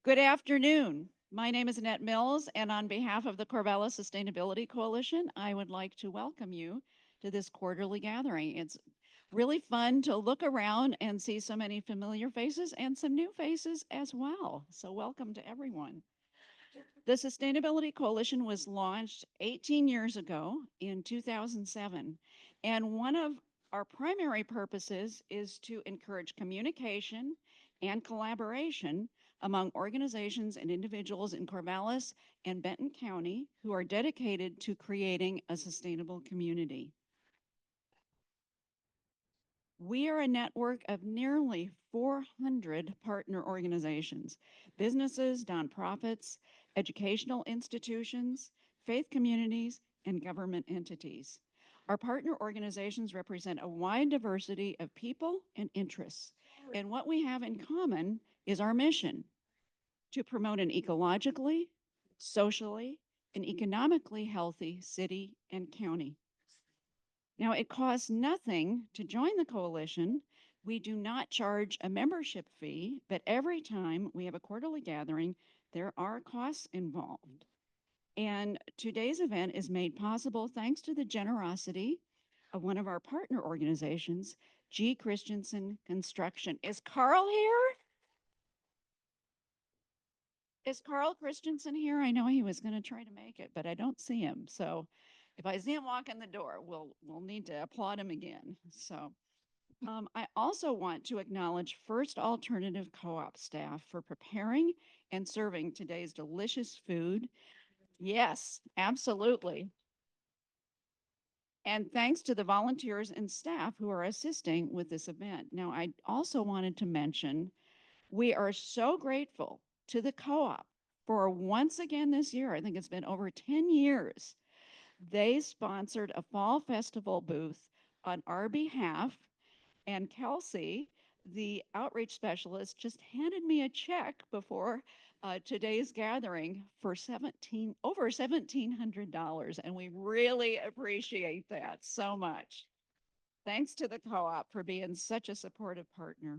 Good afternoon. My name is Annette Mills, and on behalf of the Corvallis Sustainability Coalition, I would like to welcome you to this quarterly gathering. It's really fun to look around and see so many familiar faces and some new faces as well. So, welcome to everyone. The Sustainability Coalition was launched 18 years ago in 2007, and one of our primary purposes is to encourage communication and collaboration among organizations and individuals in Corvallis and Benton County who are dedicated to creating a sustainable community. We are a network of nearly 400 partner organizations, businesses, nonprofits, educational institutions, faith communities, and government entities. Our partner organizations represent a wide diversity of people and interests. And what we have in common is our mission to promote an ecologically, socially, and economically healthy city and county. Now, it costs nothing to join the coalition. We do not charge a membership fee, but every time we have a quarterly gathering, there are costs involved. And today's event is made possible thanks to the generosity of one of our partner organizations, G. Christensen Construction. Is Carl here? Is Carl Christensen here? I know he was going to try to make it, but I don't see him. So if I see him walk in the door, we'll need to applaud him again. So I also want to acknowledge First Alternative Co-op staff for preparing and serving today's delicious food. Yes, absolutely. And thanks to the volunteers and staff who are assisting with this event. Now, I also wanted to mention we are so grateful to the co-op for once again this year, I think it's been over 10 years, they sponsored a fall festival booth on our behalf. And Kelsey, the outreach specialist, just handed me a check before today's gathering for over $1,700, and we really appreciate that so much. Thanks to the co-op for being such a supportive partner.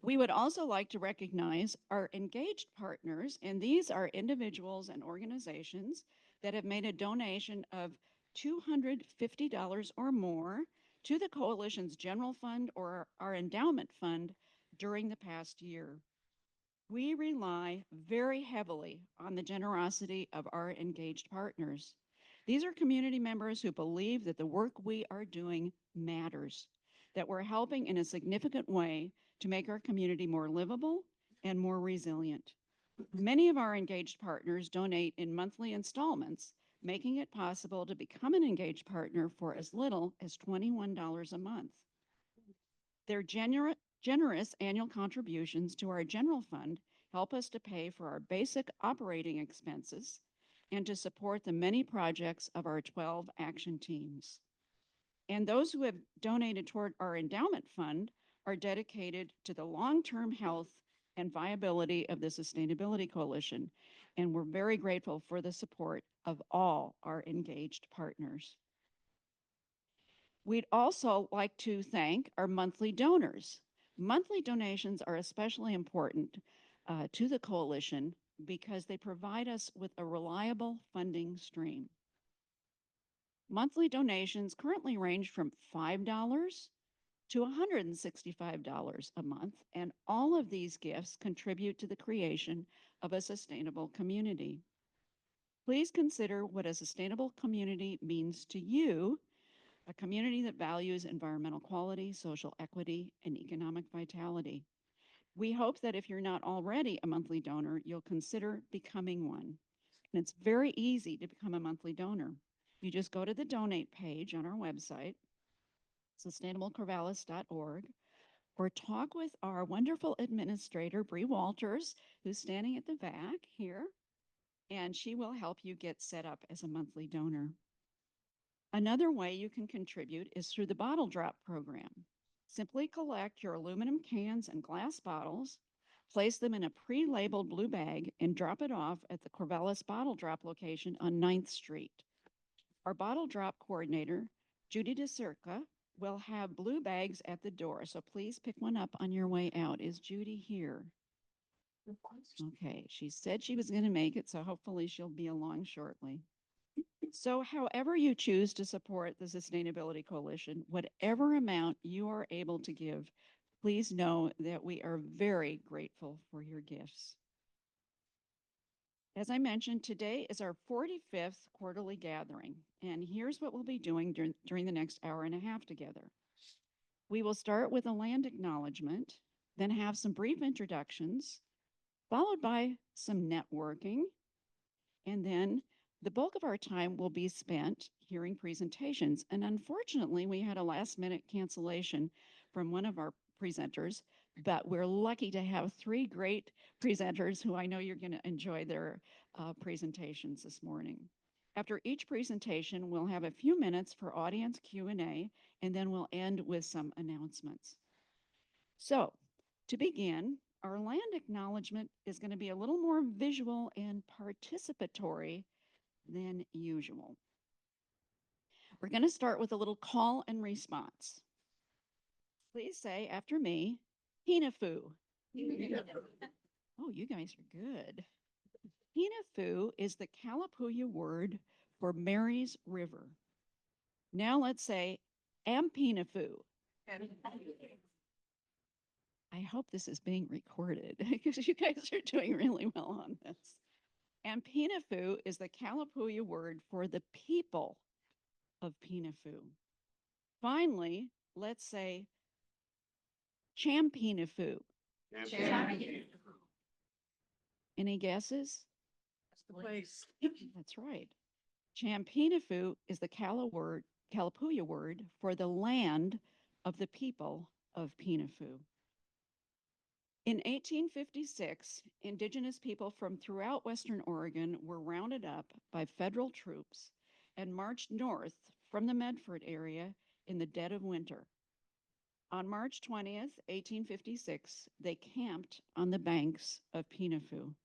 We would also like to recognize our engaged partners, and these are individuals and organizations that have made a donation of $250 or more to the Coalition's general fund or our endowment fund during the past year. We rely very heavily on the generosity of our engaged partners. These are community members who believe that the work we are doing matters, that we're helping in a significant way to make our community more livable and more resilient. Many of our engaged partners donate in monthly installments, making it possible to become an engaged partner for as little as $21 a month. Their generous annual contributions to our general fund help us to pay for our basic operating expenses and to support the many projects of our 12 action teams. And those who have donated toward our endowment fund are dedicated to the long-term health and viability of the Sustainability Coalition. And we're very grateful for the support of all our engaged partners. We'd also like to thank our monthly donors. Monthly donations are especially important to the coalition because they provide us with a reliable funding stream. Monthly donations currently range from $5 to $165 a month, and all of these gifts contribute to the creation of a sustainable community. Please consider what a sustainable community means to you, a community that values environmental quality, social equity, and economic vitality. We hope that if you're not already a monthly donor, you'll consider becoming one. And it's very easy to become a monthly donor. You just go to the donate page on our website, sustainablecorvallis.org, or talk with our wonderful administrator, Bree Walters, who's standing at the back here, and she will help you get set up as a monthly donor. Another way you can contribute is through the bottle drop program. Simply collect your aluminum cans and glass bottles, place them in a pre-labeled blue bag, and drop it off at the Corvallis Bottle Drop location on 9th Street. Our bottle drop coordinator, Judy DeCirca, will have blue bags at the door, so please pick one up on your way out. Is Judy here? Okay, she said she was going to make it, so hopefully she'll be along shortly. So, however you choose to support the Sustainability Coalition, whatever amount you are able to give, please know that we are very grateful for your gifts. As I mentioned, today is our 45th quarterly gathering, and here's what we'll be doing during the next hour and a half together. We will start with a land acknowledgement, then have some brief introductions, followed by some networking, and then the bulk of our time will be spent hearing presentations. And unfortunately, we had a last minute cancellation from one of our presenters, but we're lucky to have three great presenters who I know you're going to enjoy their presentations this morning. After each presentation, we'll have a few minutes for audience Q&A, and then we'll end with some announcements. So, to begin, our land acknowledgement is going to be a little more visual and participatory than usual. We're going to start with a little call and response. Please say after me, Hinafu. Oh, you guys are good. Hinafu is the Kalapuya word for Mary's River. Now let's say Ampinafu. I hope this is being recorded because you guys are doing really well on this. And Pinafu is the Kalapuya word for the people of Pinafu. Finally, let's say Champinafu. Any guesses? That's the place. That's right. Champinafu is the Kalapuya word for the land of the people of Pinafu. In 1856, indigenous people from throughout Western Oregon were rounded up by federal troops and marched north from the Medford area in the dead of winter. On March 20th, 1856, they camped on the banks of Pinafu.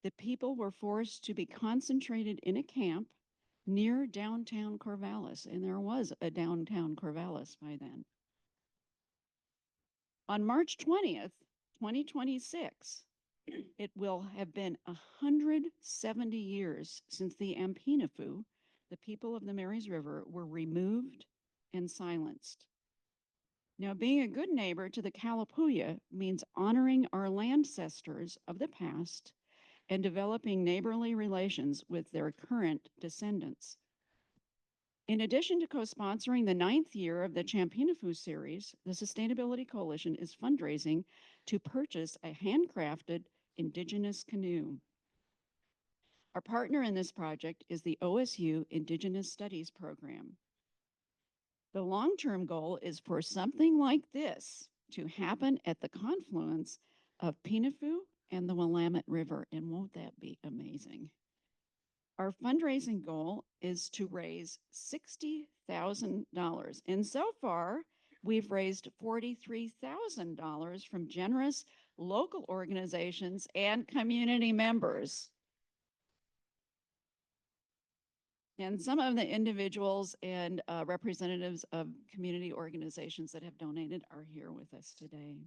The people were forced to be concentrated in a camp near downtown Corvallis, and there was a downtown Corvallis by then. On March 20th, 2026, it will have been 170 years since the Ampinafu, the people of the Marys River, were removed and silenced. Now, being a good neighbor to the Kalapuya means honoring our ancestors of the past and developing neighborly relations with their current descendants. In addition to co-sponsoring the 9th year of the Champinafu series, the Sustainability Coalition is fundraising to purchase a handcrafted Indigenous canoe. Our partner in this project is the OSU Indigenous Studies Program. The long-term goal is for something like this to happen at the confluence of Pinafu and the Willamette River, and won't that be amazing? Our fundraising goal is to raise $60,000, and so far we've raised $43,000 from generous local organizations and community members. And some of the individuals and representatives of community organizations that have donated are here with us today.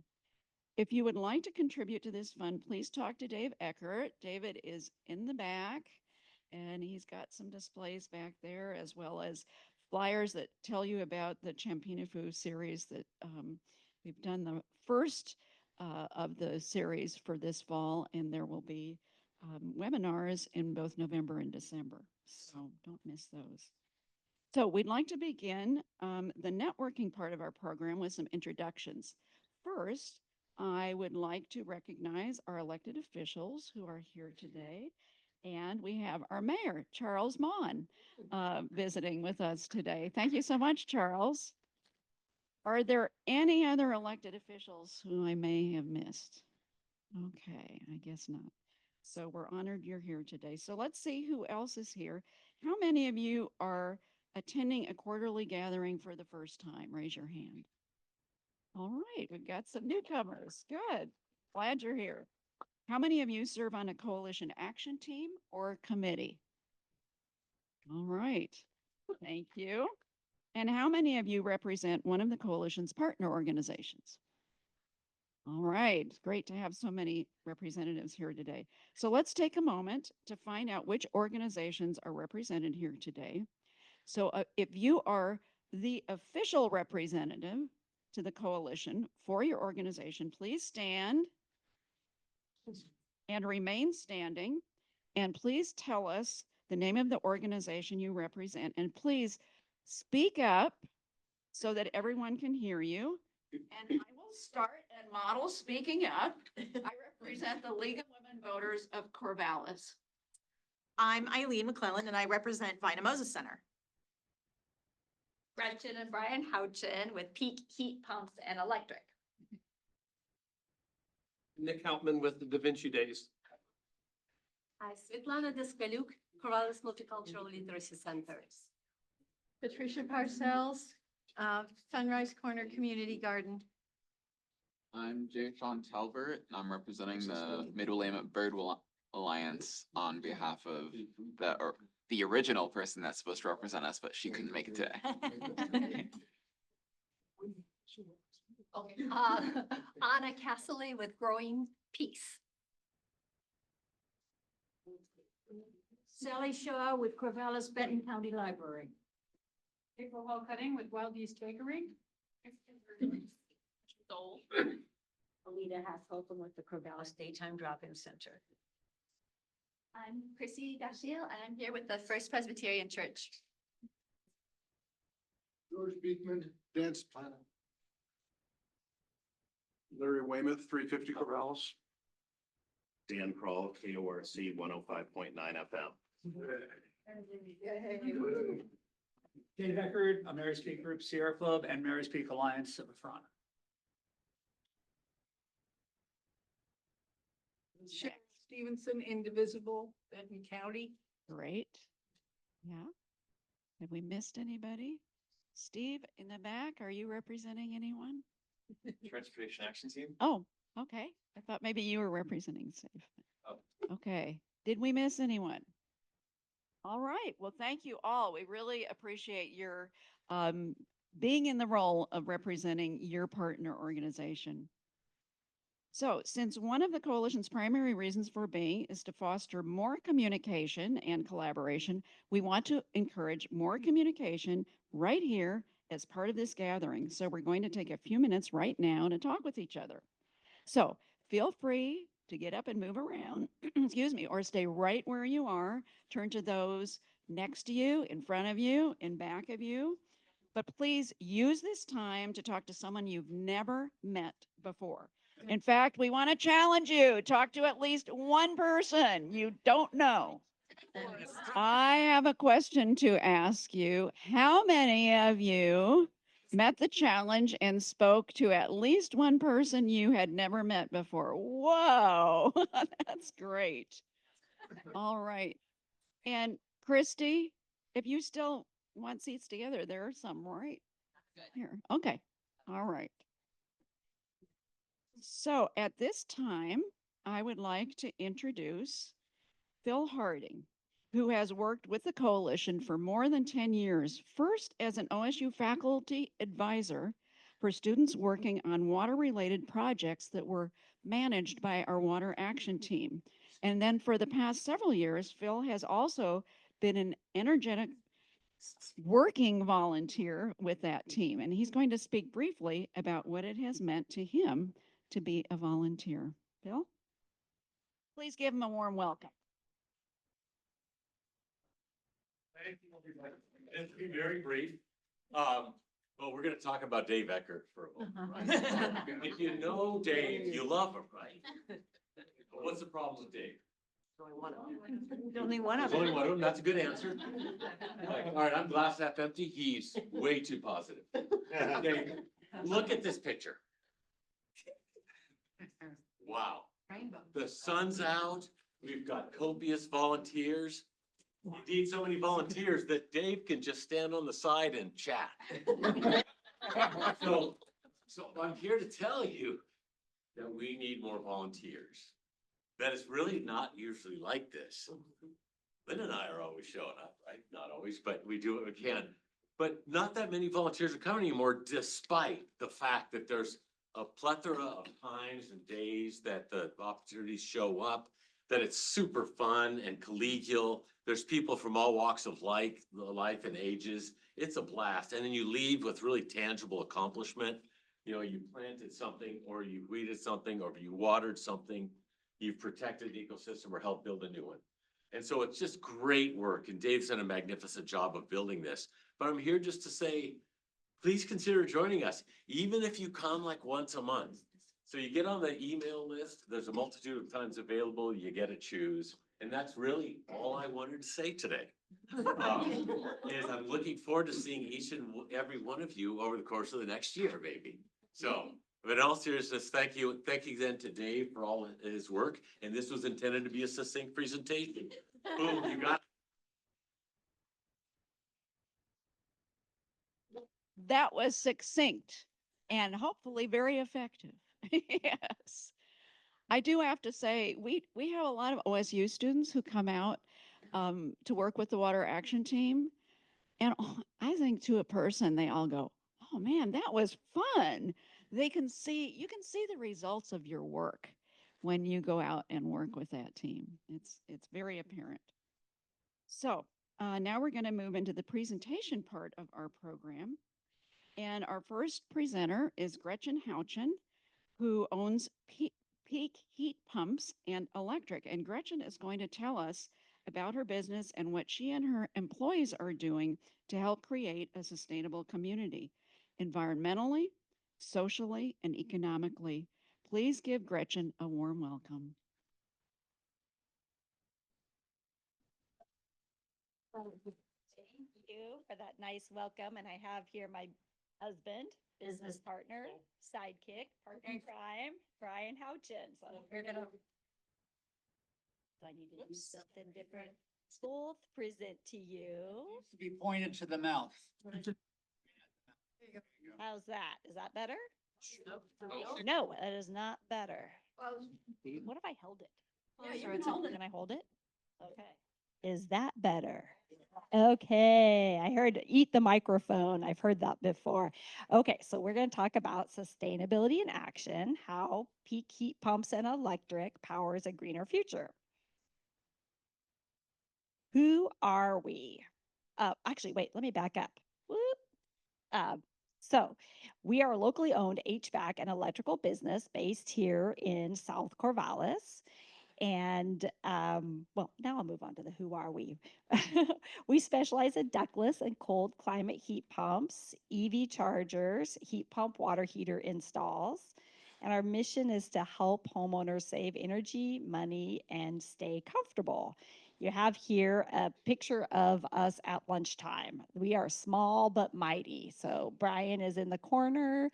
If you would like to contribute to this fund, please talk to Dave Eckert. David is in the back, and he's got some displays back there, as well as flyers that tell you about the Champinafu series that we've done the first of the series for this fall, and there will be webinars in both November and December. So don't miss those. So we'd like to begin the networking part of our program with some introductions. First, I would like to recognize our elected officials who are here today. And we have our mayor, Charles Maughan, visiting with us today. Thank you so much, Charles. Are there any other elected officials who I may have missed? Okay, I guess not. So we're honored you're here today. So let's see who else is here. How many of you are attending a quarterly gathering for the first time? Raise your hand. All right, we've got some newcomers. Good. Glad you're here. How many of you serve on a coalition action team or committee? All right. Thank you. And how many of you represent one of the coalition's partner organizations? All right, it's great to have so many representatives here today. So let's take a moment to find out which organizations are represented here today. So if you are the official representative to the coalition for your organization, please stand and remain standing. And please tell us the name of the organization you represent. And please speak up so that everyone can hear you. And I will start and model speaking up. I represent the League of Women Voters of Corvallis. I'm Eileen McClellan and I represent Vina Moses Center. Gretchen and Brian Houchin with Peak Heat Pumps and Electric. Nick Houtman with the Da Vinci Days. Hi, Svetlana Deskaluk, Corvallis Multicultural Literacy Centers. Patricia Parcells, Sunrise Corner Community Garden. I'm Jay Sean Talbert, and I'm representing the Mid-Willamette Bird Alliance on behalf of the original person that's supposed to represent us, but she couldn't make it today. Okay. Anna Castley with Growing Peace. Sally Shaw with Corvallis Benton County Library. April Hall Cutting with Wild East Bakery. Alita Hassholton with the Corvallis Daytime Drop-In Center. I'm Chrissy Dashiell, and I'm here with the First Presbyterian Church. George Beekman, Dance Planet. Larry Weymouth, 350 Corvallis. Dan Kroll, KORC 105.9 FM. Dave Eckert, a Mary's Peak Group Sierra Club and Mary's Peak Alliance of the Front. Sharon Stevenson, Indivisible, Benton County. Great. Yeah. Have we missed anybody? Steve, in the back, are you representing anyone? Transportation Action Team. Oh, okay. I thought maybe you were representing SAFE. Oh. Okay. Did we miss anyone? All right. Well, thank you all. We really appreciate your being in the role of representing your partner organization. So, since one of the coalition's primary reasons for being is to foster more communication and collaboration, we want to encourage more communication right here as part of this gathering. So, we're going to take a few minutes right now to talk with each other. So, feel free to get up and move around, excuse me, or stay right where you are. Turn to those next to you, in front of you, in back of you. But please use this time to talk to someone you've never met before. In fact, we want to challenge you. Talk to at least one person you don't know. I have a question to ask you. How many of you met the challenge and spoke to at least one person you had never met before? Whoa, that's great. All right. And Christy, if you still want seats together, there are some right here. Okay. All right. So at this time, I would like to introduce Phil Harding, who has worked with the coalition for more than 10 years, first as an OSU faculty advisor for students working on water-related projects that were managed by our Water Action Team. And then for the past several years, Phil has also been an energetic working volunteer with that team. And he's going to speak briefly about what it has meant to him to be a volunteer. Phil, please give him a warm welcome. Thank you, everybody. It's be very brief. Well, we're going to talk about Dave Eckert for a moment, right? If you know Dave, you love him, right? But what's the problem with Dave? Only one of them. Only one of There's only them. one of them. That's a good answer. All right, I'm glass half empty. He's way too positive. Dave, look at this picture. Wow. The sun's out. We've got copious volunteers. Indeed, so many volunteers that Dave can just stand on the side and chat. So I'm here to tell you that we need more volunteers. That is really not usually like this. Lynn and I are always showing up, right? Not always, but we do what we can. But not that many volunteers are coming anymore, despite the fact that there's a plethora of times and days that the opportunities show up, that it's super fun and collegial. There's people from all walks of life and ages. It's a blast. And then you leave with really tangible accomplishment. You know, you planted something, or you weeded something, or you watered something. You've protected the ecosystem or helped build a new one. And so it's just great work. And Dave's done a magnificent job of building this. But I'm here just to say, please consider joining us, even if you come like once a month. So you get on the email list, there's a multitude of times available, you get to choose. And that's really all I wanted to say today. Is I'm looking forward to seeing each and every one of you over the course of the next year, maybe. So, but in all seriousness, thank you. Thank you then to Dave for all his work. And this was intended to be a succinct presentation. Boom, you got That was succinct and hopefully very effective. Yes. I do have to say, we have a lot of OSU students who come out to work with the Water Action Team. And I think to a person, they all go, oh man, that was fun. You can see the results of your work when you go out and work with that team. It's very apparent. So now we're going to move into the presentation part of our program. And our first presenter is Gretchen Houchin, who owns Peak Heat Pumps and Electric. And Gretchen is going to tell us about her business and what she and her employees are doing to help create a sustainable community, environmentally, socially, and economically. Please give Gretchen a warm welcome. Thank you for that nice welcome. And I have here my husband, business partner, sidekick, partner in crime, Brian Houchin. So we're gonna. Do I need to do something different? Both present to you. To be pointed to the mouth. How's that? Is that better? No, that is not better. What if I held it? Yeah, you can hold it. Can I hold it? Okay. Is that better? Okay, I heard eat the microphone. I've heard that before. Okay, so we're going to talk about sustainability in action, how Peak Heat Pumps and Electric powers a greener future. Who are we? Actually, wait, let me back up. Whoop. So we are a locally owned HVAC and electrical business based here in South Corvallis. And well, now I'll move on to the who are we. We specialize in ductless and cold climate heat pumps, EV chargers, heat pump water heater installs. And our mission is to help homeowners save energy, money, and stay comfortable. You have here a picture of us at lunchtime. We are small but mighty. So Brian is in the corner.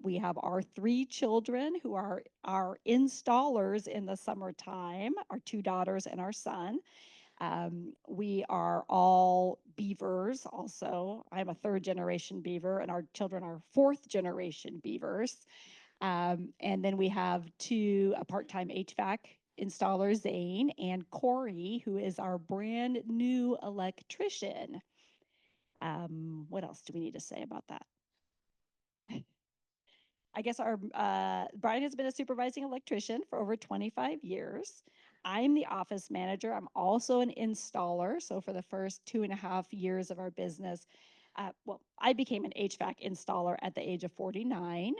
We have our 3 children who are our installers in the summertime, our 2 daughters and our son. We are all beavers also. I'm a 3rd generation beaver and our children are 4th generation beavers. And then we have 2 part-time HVAC installer Zane and Corey, who is our brand new electrician. What else do we need to say about that? I guess our Brian has been a supervising electrician for over 25 years. I'm the office manager. I'm also an installer. So for the first 2.5 years of our business, well, I became an HVAC installer at the age of 49.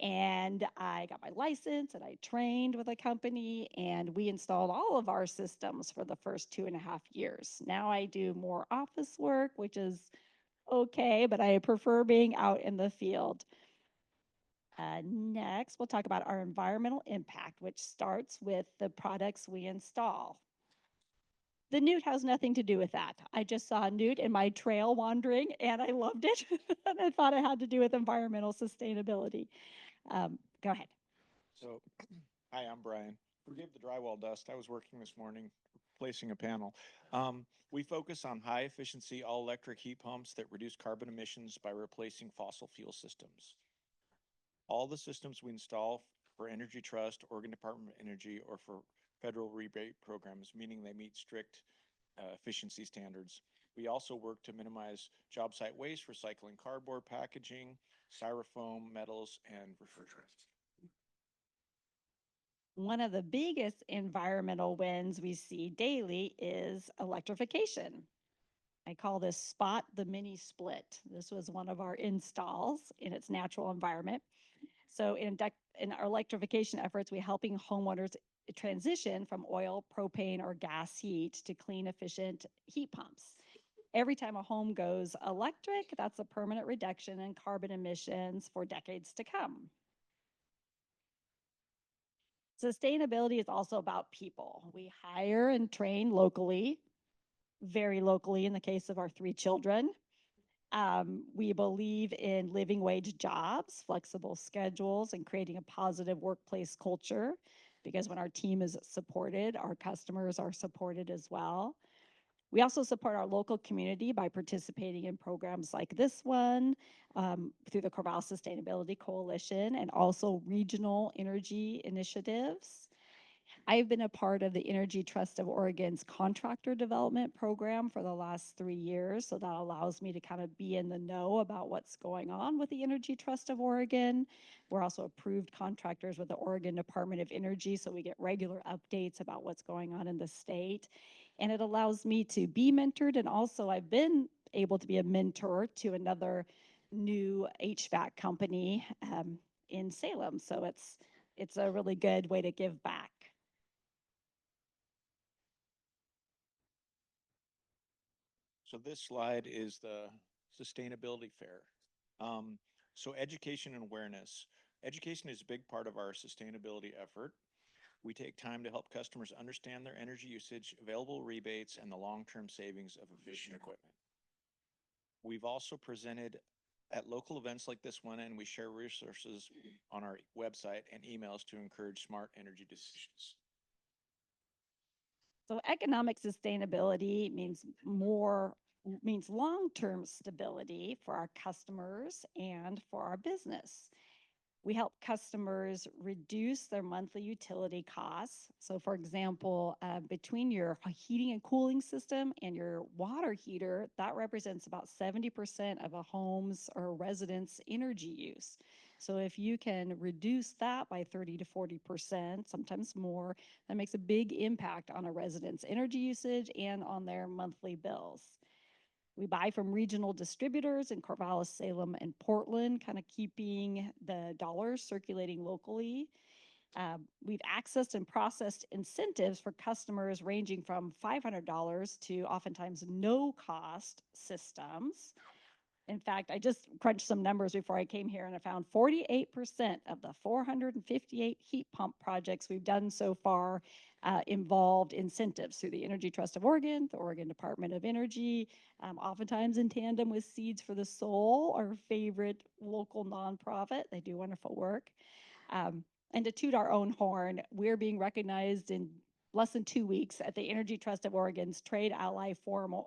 And I got my license and I trained with a company and we installed all of our systems for the first 2.5 years. Now I do more office work, which is okay, but I prefer being out in the field. Next, we'll talk about our environmental impact, which starts with the products we install. The newt has nothing to do with that. I just saw a newt in my trail wandering and I loved it. And I thought it had to do with environmental sustainability. Go ahead. So, hi, I'm Brian. Forgive the drywall dust. I was working this morning placing a panel. We focus on high efficiency all electric heat pumps that reduce carbon emissions by replacing fossil fuel systems. All the systems we install for Energy Trust, Oregon Department of Energy, or for federal rebate programs, meaning they meet strict efficiency standards. We also work to minimize job site waste, recycling cardboard packaging, styrofoam, metals, and refrigerants. One of the biggest environmental wins we see daily is electrification. I call this spot the mini split. This was one of our installs in its natural environment. So in our electrification efforts, we're helping homeowners transition from oil, propane, or gas heat to clean, efficient heat pumps. Every time a home goes electric, that's a permanent reduction in carbon emissions for decades to come. Sustainability is also about people. We hire and train locally, very locally in the case of our 3 children. We believe in living wage jobs, flexible schedules, and creating a positive workplace culture, because when our team is supported, our customers are supported as well. We also support our local community by participating in programs like this one, through the Corvallis Sustainability Coalition, and also regional energy initiatives. I've been a part of the Energy Trust of Oregon's contractor development program for the last 3 years. So that allows me to kind of be in the know about what's going on with the Energy Trust of Oregon. We're also approved contractors with the Oregon Department of Energy, so we get regular updates about what's going on in the state. And it allows me to be mentored, and also I've been able to be a mentor to another new HVAC company in Salem. So it's a really good way to give back. So this slide is the sustainability fair. So education and awareness. Education is a big part of our sustainability effort. We take time to help customers understand their energy usage, available rebates, and the long-term savings of efficient equipment. We've also presented at local events like this one, and we share resources on our website and emails to encourage smart energy decisions. So economic sustainability means long-term stability for our customers and for our business. We help customers reduce their monthly utility costs. So for example, between your heating and cooling system and your water heater, that represents about 70% of a home's or resident's energy use. So if you can reduce that by 30 to 40%, sometimes more, that makes a big impact on a resident's energy usage and on their monthly bills. We buy from regional distributors in Corvallis, Salem, and Portland, kind of keeping the dollars circulating locally. We've accessed and processed incentives for customers ranging from $500 to oftentimes no-cost systems. In fact, I just crunched some numbers before I came here, and I found 48% of the 458 heat pump projects we've done so far involved incentives through the Energy Trust of Oregon, the Oregon Department of Energy, oftentimes in tandem with Seeds for the Soul, our favorite local nonprofit. They do wonderful work. And to toot our own horn, we're being recognized in less than 2 weeks at the Energy Trust of Oregon's Trade Ally Forum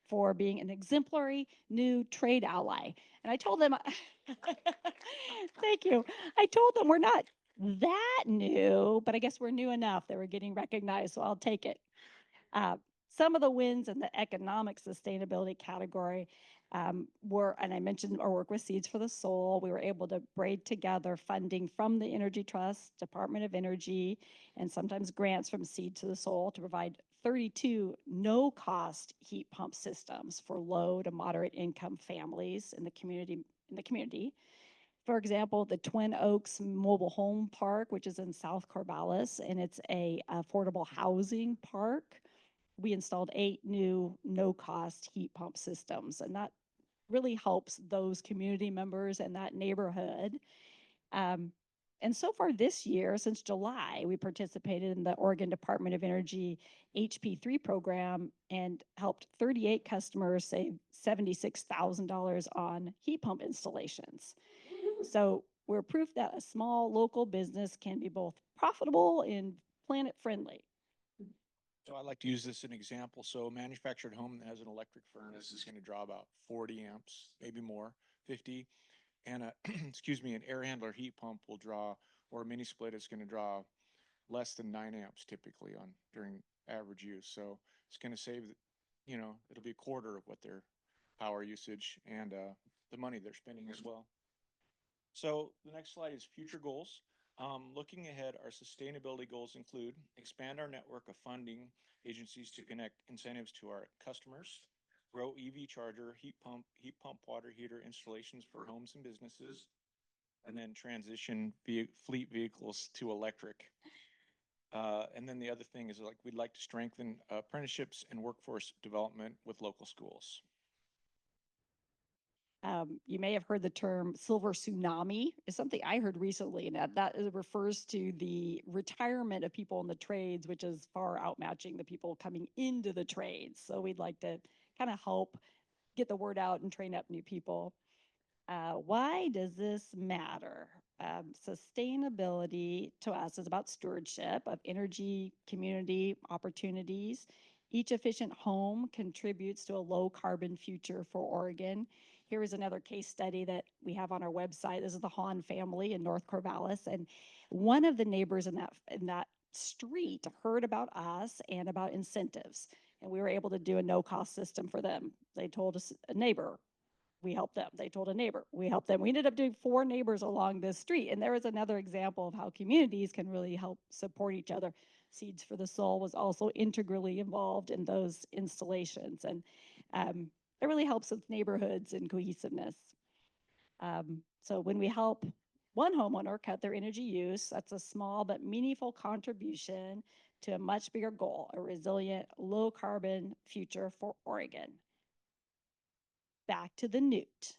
for being an exemplary new trade ally. And I told them, thank you. I told them we're not that new, but I guess we're new enough that we're getting recognized, so I'll take it. Some of the wins in the economic sustainability category were, and I mentioned our work with Seeds for the Soul. We were able to braid together funding from the Energy Trust, Department of Energy, and sometimes grants from Seed to the Soul to provide 32 no-cost heat pump systems for low to moderate income families in the community. For example, the Twin Oaks Mobile Home Park, which is in South Corvallis, and it's a affordable housing park. We installed 8 new no-cost heat pump systems, and that really helps those community members in that neighborhood. And so far this year, since July, we participated in the Oregon Department of Energy HP3 program and helped 38 customers save $76,000 on heat pump installations. So we're proof that a small local business can be both profitable and planet friendly. So I like to use this as an example. So a manufactured home that has an electric furnace is going to draw about 40 amps, maybe more, 50. And a, excuse me, an air handler heat pump will draw, or a mini split is going to draw less than 9 amps typically during average use. So it's going to save, it'll be a quarter of what their power usage, and the money they're spending as well. So the next slide is future goals. Looking ahead, our sustainability goals include expand our network of funding agencies to connect incentives to our customers, grow EV charger, heat pump, water heater installations for homes and businesses, and then transition fleet vehicles to electric. And then the other thing is like, we'd like to strengthen apprenticeships and workforce development with local schools. You may have heard the term silver tsunami is something I heard recently, and refers to the retirement of people in the trades, which is far outmatching the people coming into the trades. So we'd like to kind of help get the word out and train up new people. Why does this matter? Sustainability to us is about stewardship of energy, community, opportunities. Each efficient home contributes to a low carbon future for Oregon. Here is another case study that we have on our website. This is the Hahn family in North Corvallis. And one of the neighbors in that street heard about us and about incentives. And we were able to do a no-cost system for them. They told us a neighbor, we helped them. They told a neighbor, we helped them. We ended up doing 4 neighbors along this street. And there was another example of how communities can really help support each other. Seeds for the Soul was also integrally involved in those installations. And it really helps with neighborhoods and cohesiveness. So when we help one homeowner cut their energy use, that's a small but meaningful contribution to a much bigger goal, a resilient, low carbon future for Oregon. Back to the Newt.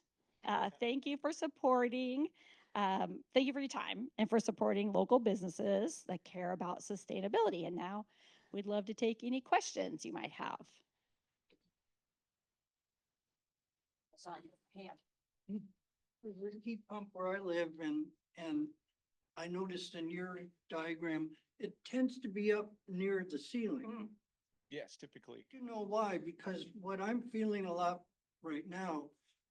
Thank you for supporting, thank you for your time and for supporting local businesses that care about sustainability. And now we'd love to take any questions you might have. There's a heat pump where I live and I noticed in your diagram, it tends to be up near the ceiling. Yes, typically. Do you know why? Because what I'm feeling a lot right now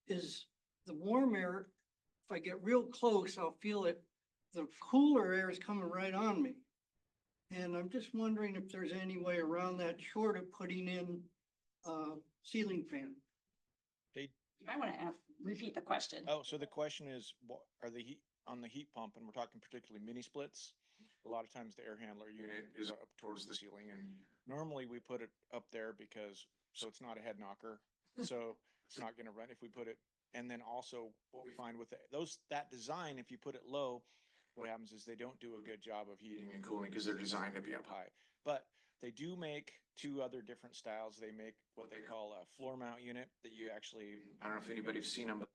is the warm air, if I get real close, I'll feel it. The cooler air is coming right on me. And I'm just wondering if there's any way around that short of putting in a ceiling fan. I want to repeat the question. Oh, so the question is, what are the heat on the heat pump, and we're talking particularly mini splits? A lot of times the air handler unit is up towards the ceiling, and normally we put it up there because, so it's not a head knocker. So it's not going to run if we put it. And then also what we find with that design, if you put it low, what happens is they don't do a good job of heating and cooling because they're designed to be up high. But they do make 2 other different styles. They make what they call a floor mount unit that you actually, I don't know if anybody's seen them, but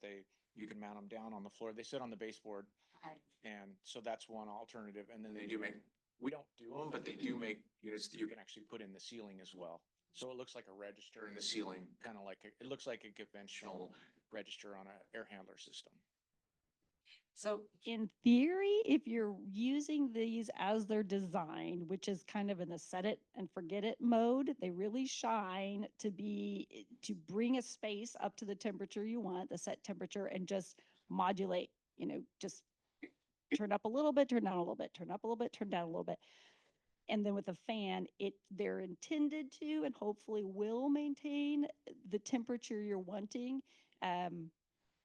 you can mount them down on the floor. They sit on the baseboard. And so that's one alternative. And then they do make, we don't do them, but they do make units that you can actually put in the ceiling as well. So it looks like a register in the ceiling, kind of like, it looks like a conventional register on an air handler system. So in theory, if you're using these as they're designed, which is kind of in the set it and forget it mode, they really shine to bring a space up to the temperature you want, the set temperature, and just modulate, just turn up a little bit, turn down a little bit, turn up a little bit, turn down a little bit. And then with a fan, they're intended to and hopefully will maintain the temperature you're wanting.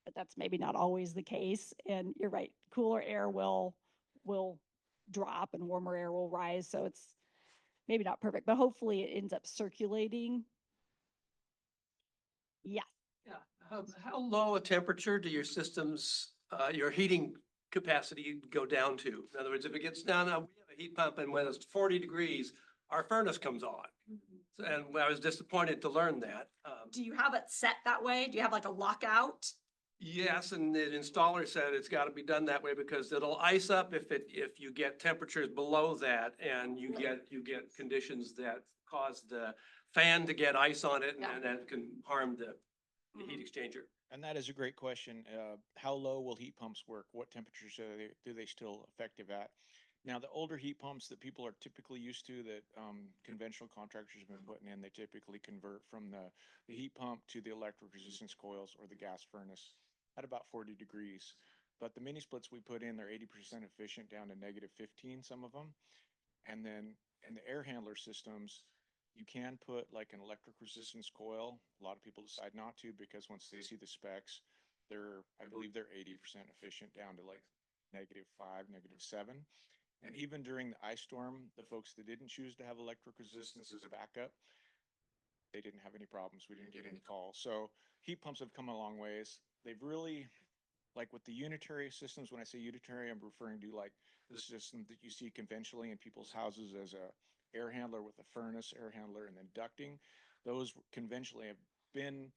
But that's maybe not always the case. And you're right, cooler air will drop and warmer air will rise. So it's maybe not perfect, but hopefully it ends up circulating. Yeah. Yeah. How low a temperature do your systems, your heating capacity go down to? In other words, if it gets down, we have a heat pump and when it's 40 degrees, our furnace comes on. And I was disappointed to learn that. Do you have it set that way? Do you have like a lockout? Yes, and the installer said it's got to be done that way because it'll ice up if you get temperatures below that and you get conditions that cause the fan to get ice on it and that can harm the heat exchanger. And that is a great question. How low will heat pumps work? What temperatures do they still effective at? Now, the older heat pumps that people are typically used to that conventional contractors have been putting in, they typically convert from the heat pump to the electric resistance coils or the gas furnace at about 40 degrees. But the mini splits we put in, they're 80% efficient down to -15, some of them. And then in the air handler systems, you can put like an electric resistance coil. A lot of people decide not to because once they see the specs, I believe they're 80% efficient down to like -5, -7. And even during the ice storm, the folks that didn't choose to have electric resistance as a backup, they didn't have any problems. We didn't get any calls. So heat pumps have come a long ways. They've really, like with the unitary systems, when I say unitary, I'm referring to like the system that you see conventionally in people's houses as a air handler with a furnace, air handler, and then ducting. Those conventionally have been,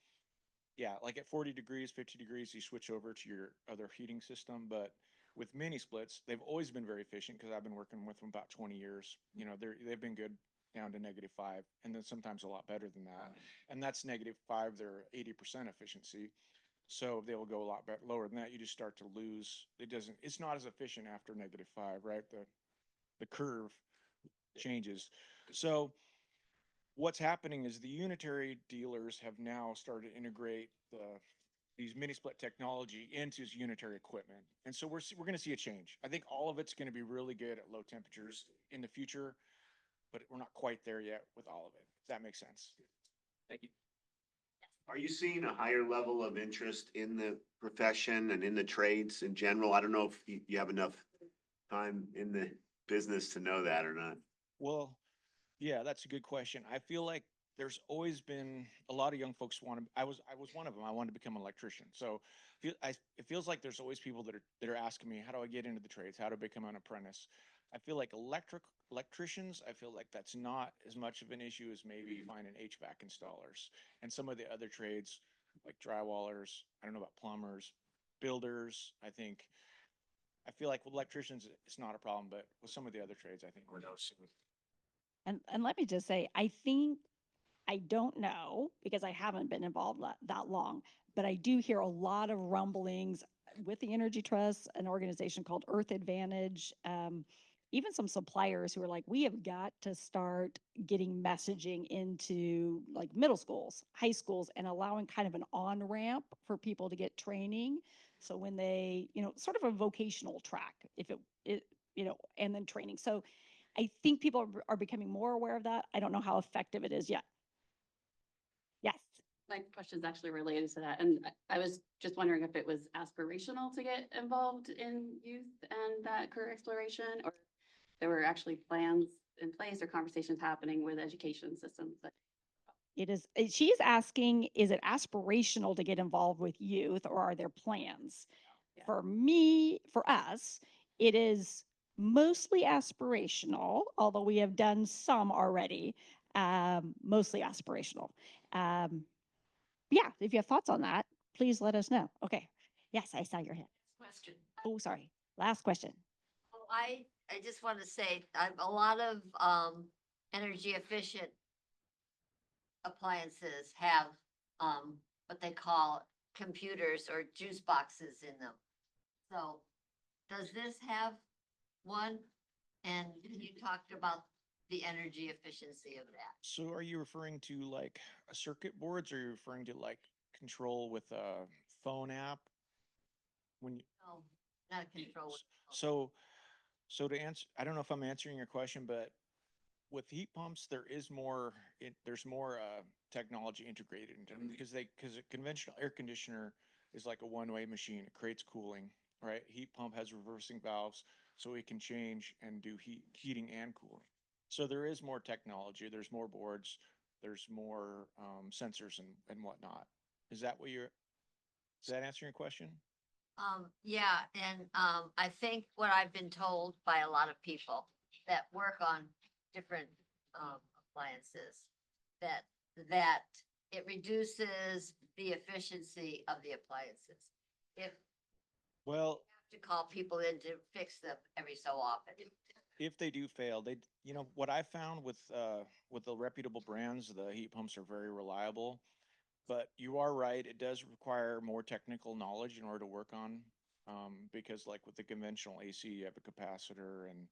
yeah, like at 40 degrees, 50 degrees, you switch over to your other heating system. But with mini splits, they've always been very efficient because I've been working with them about 20 years. You know, they've been good down to -5, and then sometimes a lot better than that. And that's -5, they're 80% efficiency. So they will go a lot lower than that. You just start to lose. It's not as efficient after -5, right? The curve changes. So what's happening is the unitary dealers have now started to integrate these mini split technology into unitary equipment. And so we're going to see a change. I think all of it's going to be really good at low temperatures in the future, but we're not quite there yet with all of it. If that makes sense. Thank you. Are you seeing a higher level of interest in the profession and in the trades in general? I don't know if you have enough time in the business to know that or not. Well, yeah, that's a good question. I feel like there's always been a lot of young folks I was one of them. I wanted to become an electrician. So it feels like there's always people that are asking me, how do I get into the trades? How to become an apprentice? I feel like electricians, I feel like that's not as much of an issue as maybe finding HVAC installers and some of the other trades like drywallers. I don't know about plumbers, builders. I feel like with electricians, it's not a problem, but with some of the other trades, I think we're noticing. And let me just say, I don't know because I haven't been involved that long, but I do hear a lot of rumblings with the Energy Trust, an organization called Earth Advantage, even some suppliers who are like, we have got to start getting messaging into like middle schools, high schools, and allowing kind of an on-ramp for people to get training. So when they, sort of a vocational track, if it and then training. So I think people are becoming more aware of that. I don't know how effective it is yet. Yes. My question is actually related to that. And I was just wondering if it was aspirational to get involved in youth and that career exploration, or there were actually plans in place or conversations happening with education systems. It is, she's asking, is it aspirational to get involved with youth or are there plans? Yeah. For us, it is mostly aspirational, although we have done some already, mostly aspirational. Yeah, if you have thoughts on that, please let us know. Okay. Yes, I saw your hand. Question. Oh, sorry. Last question. Oh, I just want to say, a lot of energy efficient appliances have what they call computers or juice boxes in them. So does this have one? And you talked about the energy efficiency of that. So are you referring to like a circuit boards or are you referring to like control with a phone app? When you, No, not a control. so to answer, I don't know if I'm answering your question, but with heat pumps, there's more technology integrated into them because a conventional air conditioner is like a one-way machine. It creates cooling, right? Heat pump has reversing valves, so it can change and do heating and cooling. So there is more technology. There's more boards. There's more sensors and whatnot. Is that answering your question? Yeah, and I think what I've been told by a lot of people that work on different appliances, that it reduces the efficiency of the appliances. If Well, you have to call people in to fix them every so often. if they do fail, what I found with the reputable brands, the heat pumps are very reliable. But you are right, it does require more technical knowledge in order to work on, because like with the conventional AC, you have a capacitor and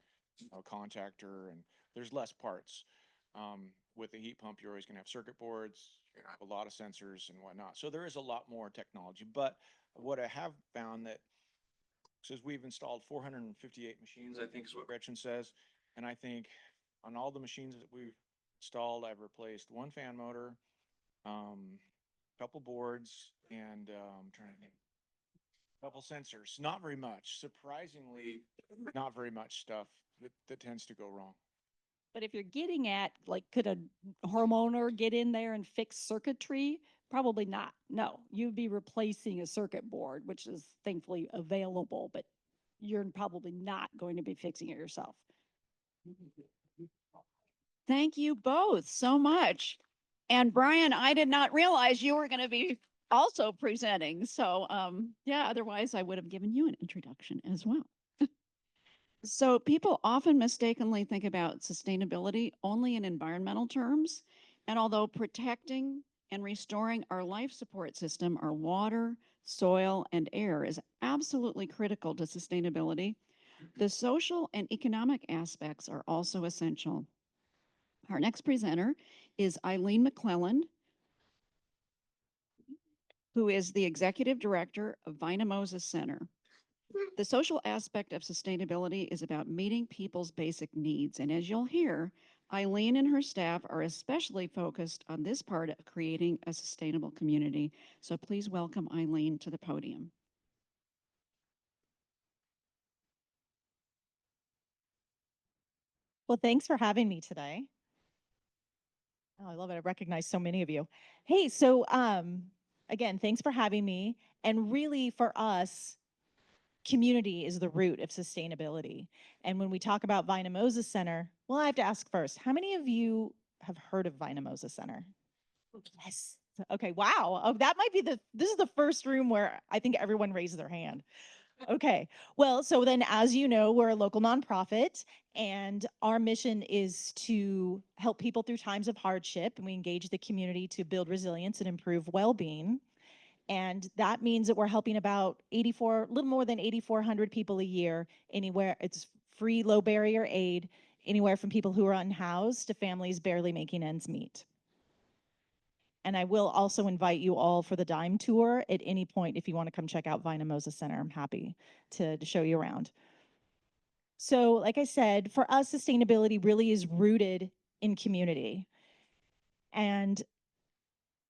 a contactor, and there's less parts. With the heat pump, you're always going to have circuit boards, you're gonna have a lot of sensors and whatnot. So there is a lot more technology. But what I have found that says we've installed 458 machines, I think is what Gretchen says, and I think on all the machines that we've installed, I've replaced one fan motor, couple boards, and I'm trying to think, Couple sensors, not very much. Surprisingly, not very much stuff that tends to go wrong. But if you're getting at, like, could a homeowner get in there and fix circuitry? Probably not. No, you'd be replacing a circuit board, which is thankfully available, but you're probably not going to be fixing it yourself. Thank you both so much. And Brian, I did not realize you were going to be also presenting. So, yeah, otherwise I would have given you an introduction as well. So people often mistakenly think about sustainability only in environmental terms. And although protecting and restoring our life support system, our water, soil, and air is absolutely critical to sustainability, the social and economic aspects are also essential. Our next presenter is Eileen McClelland, who is the Executive Director of Vinamosa Center. The social aspect of sustainability is about meeting people's basic needs. And as you'll hear, Eileen and her staff are especially focused on this part of creating a sustainable community. So please welcome Eileen to the podium. Well, thanks for having me today. Oh, I love it. I recognize so many of you. Hey, so again, thanks for having me. And really for us, community is the root of sustainability. And when we talk about Vinamosa Center, well, I have to ask first, how many of you have heard of Vinamosa Center? Yes. Okay, wow. Oh, that might be this is the first room where I think everyone raised their hand. Okay, well, so then as you know, we're a local nonprofit and our mission is to help people through times of hardship, and we engage the community to build resilience and improve well-being. And that means that we're helping about a little more than 8,400 people a year anywhere. It's free low barrier aid, anywhere from people who are unhoused to families barely making ends meet. And I will also invite you all for the Dime Tour at any point if you want to come check out Vinamosa Center. I'm happy to show you around. So like I said, for us, sustainability really is rooted in community. And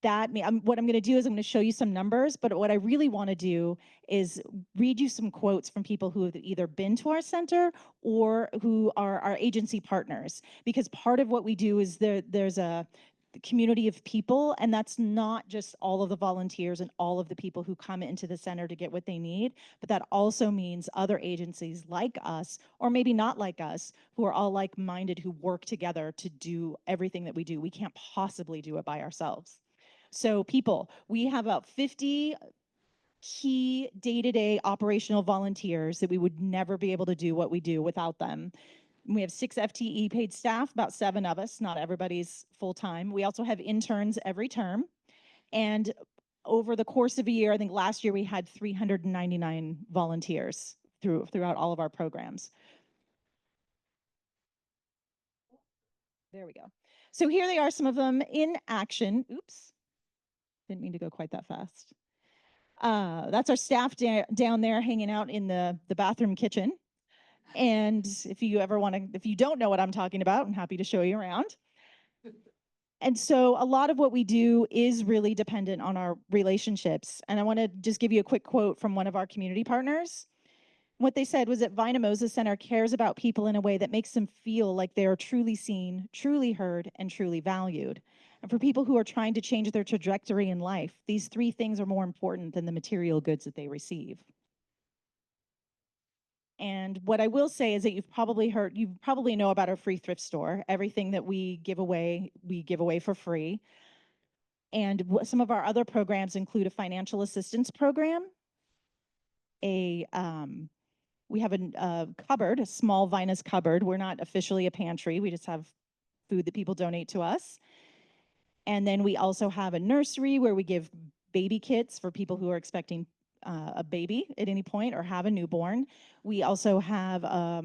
what I'm going to do is I'm going to show you some numbers, but what I really want to do is read you some quotes from people who have either been to our center or who are our agency partners. Because part of what we do is there's a community of people, and that's not just all of the volunteers and all of the people who come into the center to get what they need, but that also means other agencies like us, or maybe not like us, who are all like-minded, who work together to do everything that we do. We can't possibly do it by ourselves. So people, we have about 50 key day-to-day operational volunteers that we would never be able to do what we do without them. We have 6 FTE paid staff, about 7 of us, not everybody's full-time. We also have interns every term. And over the course of a year, I think last year we had 399 volunteers throughout all of our programs. There we go. So here they are, some of them in action. Oops, didn't mean to go quite that fast. That's our staff down there hanging out in the bathroom kitchen. And if you don't know what I'm talking about, I'm happy to show you around. And so a lot of what we do is really dependent on our relationships. And I want to just give you a quick quote from one of our community partners. What they said was that Vinamosa Center cares about people in a way that makes them feel like they are truly seen, truly heard, and truly valued. And for people who are trying to change their trajectory in life, these 3 things are more important than the material goods that they receive. And what I will say is that you probably know about our free thrift store. Everything that we give away for free. And some of our other programs include a financial assistance program. We have a cupboard, a small Vina's cupboard. We're not officially a pantry. We just have food that people donate to us. And then we also have a nursery where we give baby kits for people who are expecting a baby at any point or have a newborn. We also have a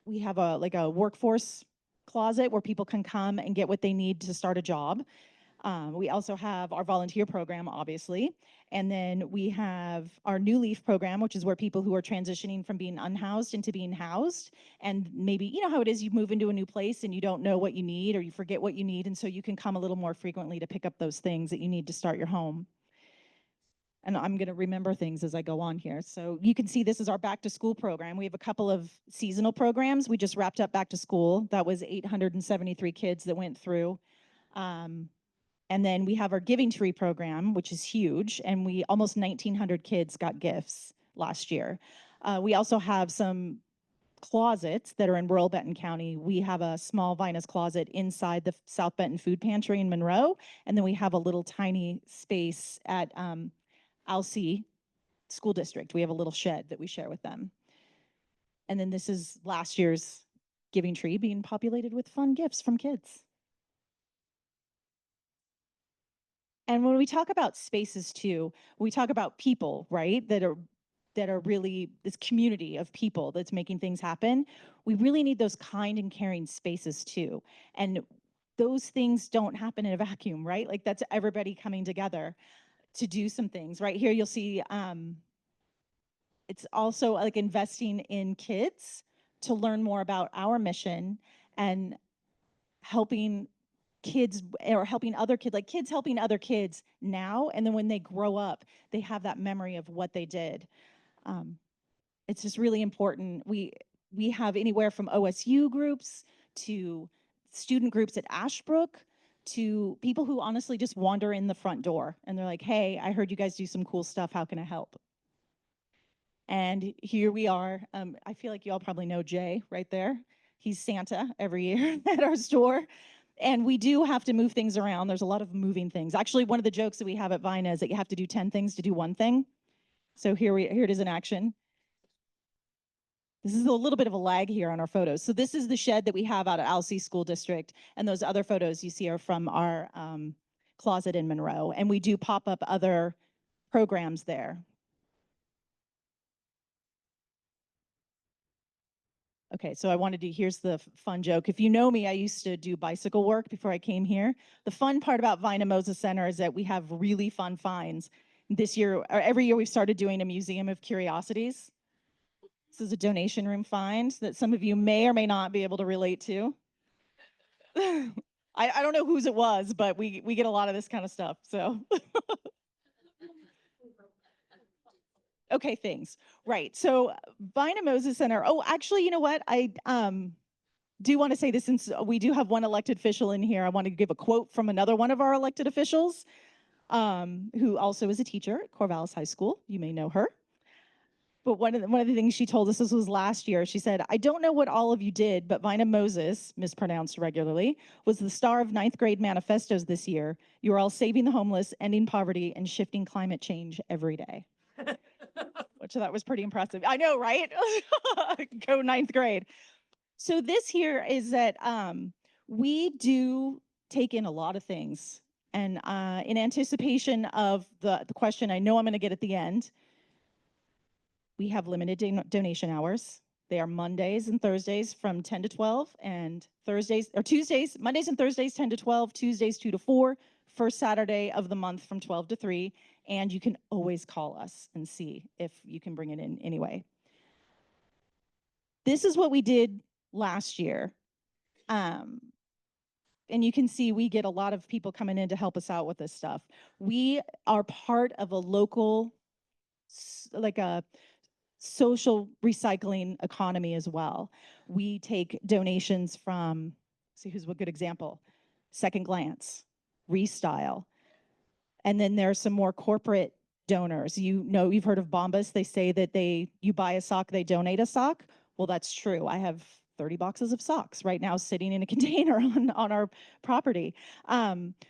workforce closet where people can come and get what they need to start a job. We also have our volunteer program, obviously. And then we have our New Leaf program, which is where people who are transitioning from being unhoused into being housed. And maybe, you know how it is, you move into a new place and you don't know what you need or you forget what you need. And so you can come a little more frequently to pick up those things that you need to start your home. and I'm going to remember things as I go on here. So you can see this is our back to school program. We have a couple of seasonal programs. We just wrapped up back to school. That was 873 kids that went through. And then we have our Giving Tree program, which is huge. And we almost 1,900 kids got gifts last year. We also have some closets that are in rural Benton County. We have a small Vinus closet inside the South Benton Food Pantry in Monroe. And then we have a little tiny space at Alsea School District. We have a little shed that we share with them. And then this is last year's Giving Tree being populated with fun gifts from kids. And when we talk about spaces too, we talk about people, right? That are really this community of people that's making things happen. We really need those kind and caring spaces too. And those things don't happen in a vacuum, right? Like that's everybody coming together to do some things. Right here you'll see it's also like investing in kids to learn more about our mission and helping kids or helping other kids, like kids helping other kids now, and then when they grow up they have that memory of what they did. It's just really important. We have anywhere from OSU groups to student groups at Ashbrook to people who honestly just wander in the front door and they're like, hey, I heard you guys do some cool stuff, how can I help? And here we are. I feel like you all probably know Jay right there. He's Santa every year at our store. And we do have to move things around. There's a lot of moving things. Actually, one of the jokes that we have at Vina is that you have to do 10 things to do one thing. So here it is in action. This is a little bit of a lag here on our photos. So this is the shed that we have out at Alsea School District. And those other photos you see are from our closet in Monroe. And we do pop up other programs there. Okay, so here's the fun joke. If you know me, I used to do bicycle work before I came here. The fun part about Vina Moses Center is that we have really fun finds. This year, or every year, we've started doing a museum of curiosities. This is a donation room find that some of you may or may not be able to relate to. I don't know whose it was, but we get a lot of this kind of stuff, so. Okay, things. Right. So Vina Moses Center. Oh, actually, you know what? I do want to say this since we do have one elected official in here. I want to give a quote from another one of our elected officials, who also is a teacher at Corvallis High School. You may know her. But one of the things she told us, this was last year, she said, I don't know what all of you did, but Vina Moses, mispronounced regularly, was the star of 9th grade manifestos this year. You are all saving the homeless, ending poverty, and shifting climate change every day. Which that was pretty impressive. I know, right? Go 9th grade. So this here is that we do take in a lot of things. And in anticipation of the question I know I'm going to get at the end, we have limited donation hours. They are Mondays and Thursdays from 10 to 12, and Mondays and Thursdays 10 to 12, Tuesdays 2 to 4, first Saturday of the month from 12 to 3, and you can always call us and see if you can bring it in anyway. This is what we did last year. And you can see we get a lot of people coming in to help us out with this stuff. We are part of a local, like a social recycling economy as well. We take donations from, see who's a good example, Second Glance, Restyle. And then there's some more corporate donors. You know, you've heard of Bombas. They say that you buy a sock, they donate a sock. Well, that's true. I have 30 boxes of socks right now sitting in a container on our property.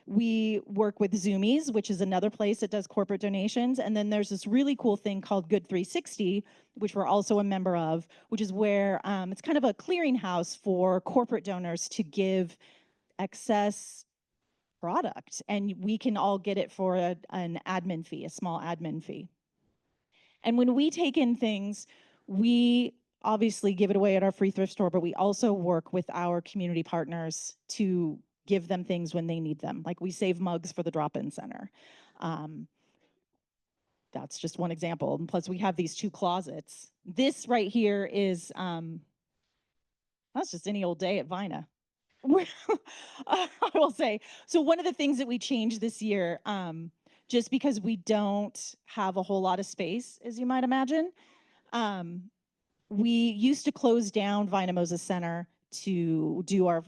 We work with Zoomies, which is another place that does corporate donations. And then there's this really cool thing called Good 360, which we're also a member of, which is where it's kind of a clearinghouse for corporate donors to give excess product. And we can all get it for an admin fee, a small admin fee. And when we take in things, we obviously give it away at our free thrift store, but we also work with our community partners to give them things when they need them. Like we save mugs for the drop-in center. That's just one example. And plus we have these 2 closets. This right here is, that's just any old day at Vina. I will say, so one of the things that we changed this year, just because we don't have a whole lot of space, as you might imagine. We used to close down Vina Moses Center to do our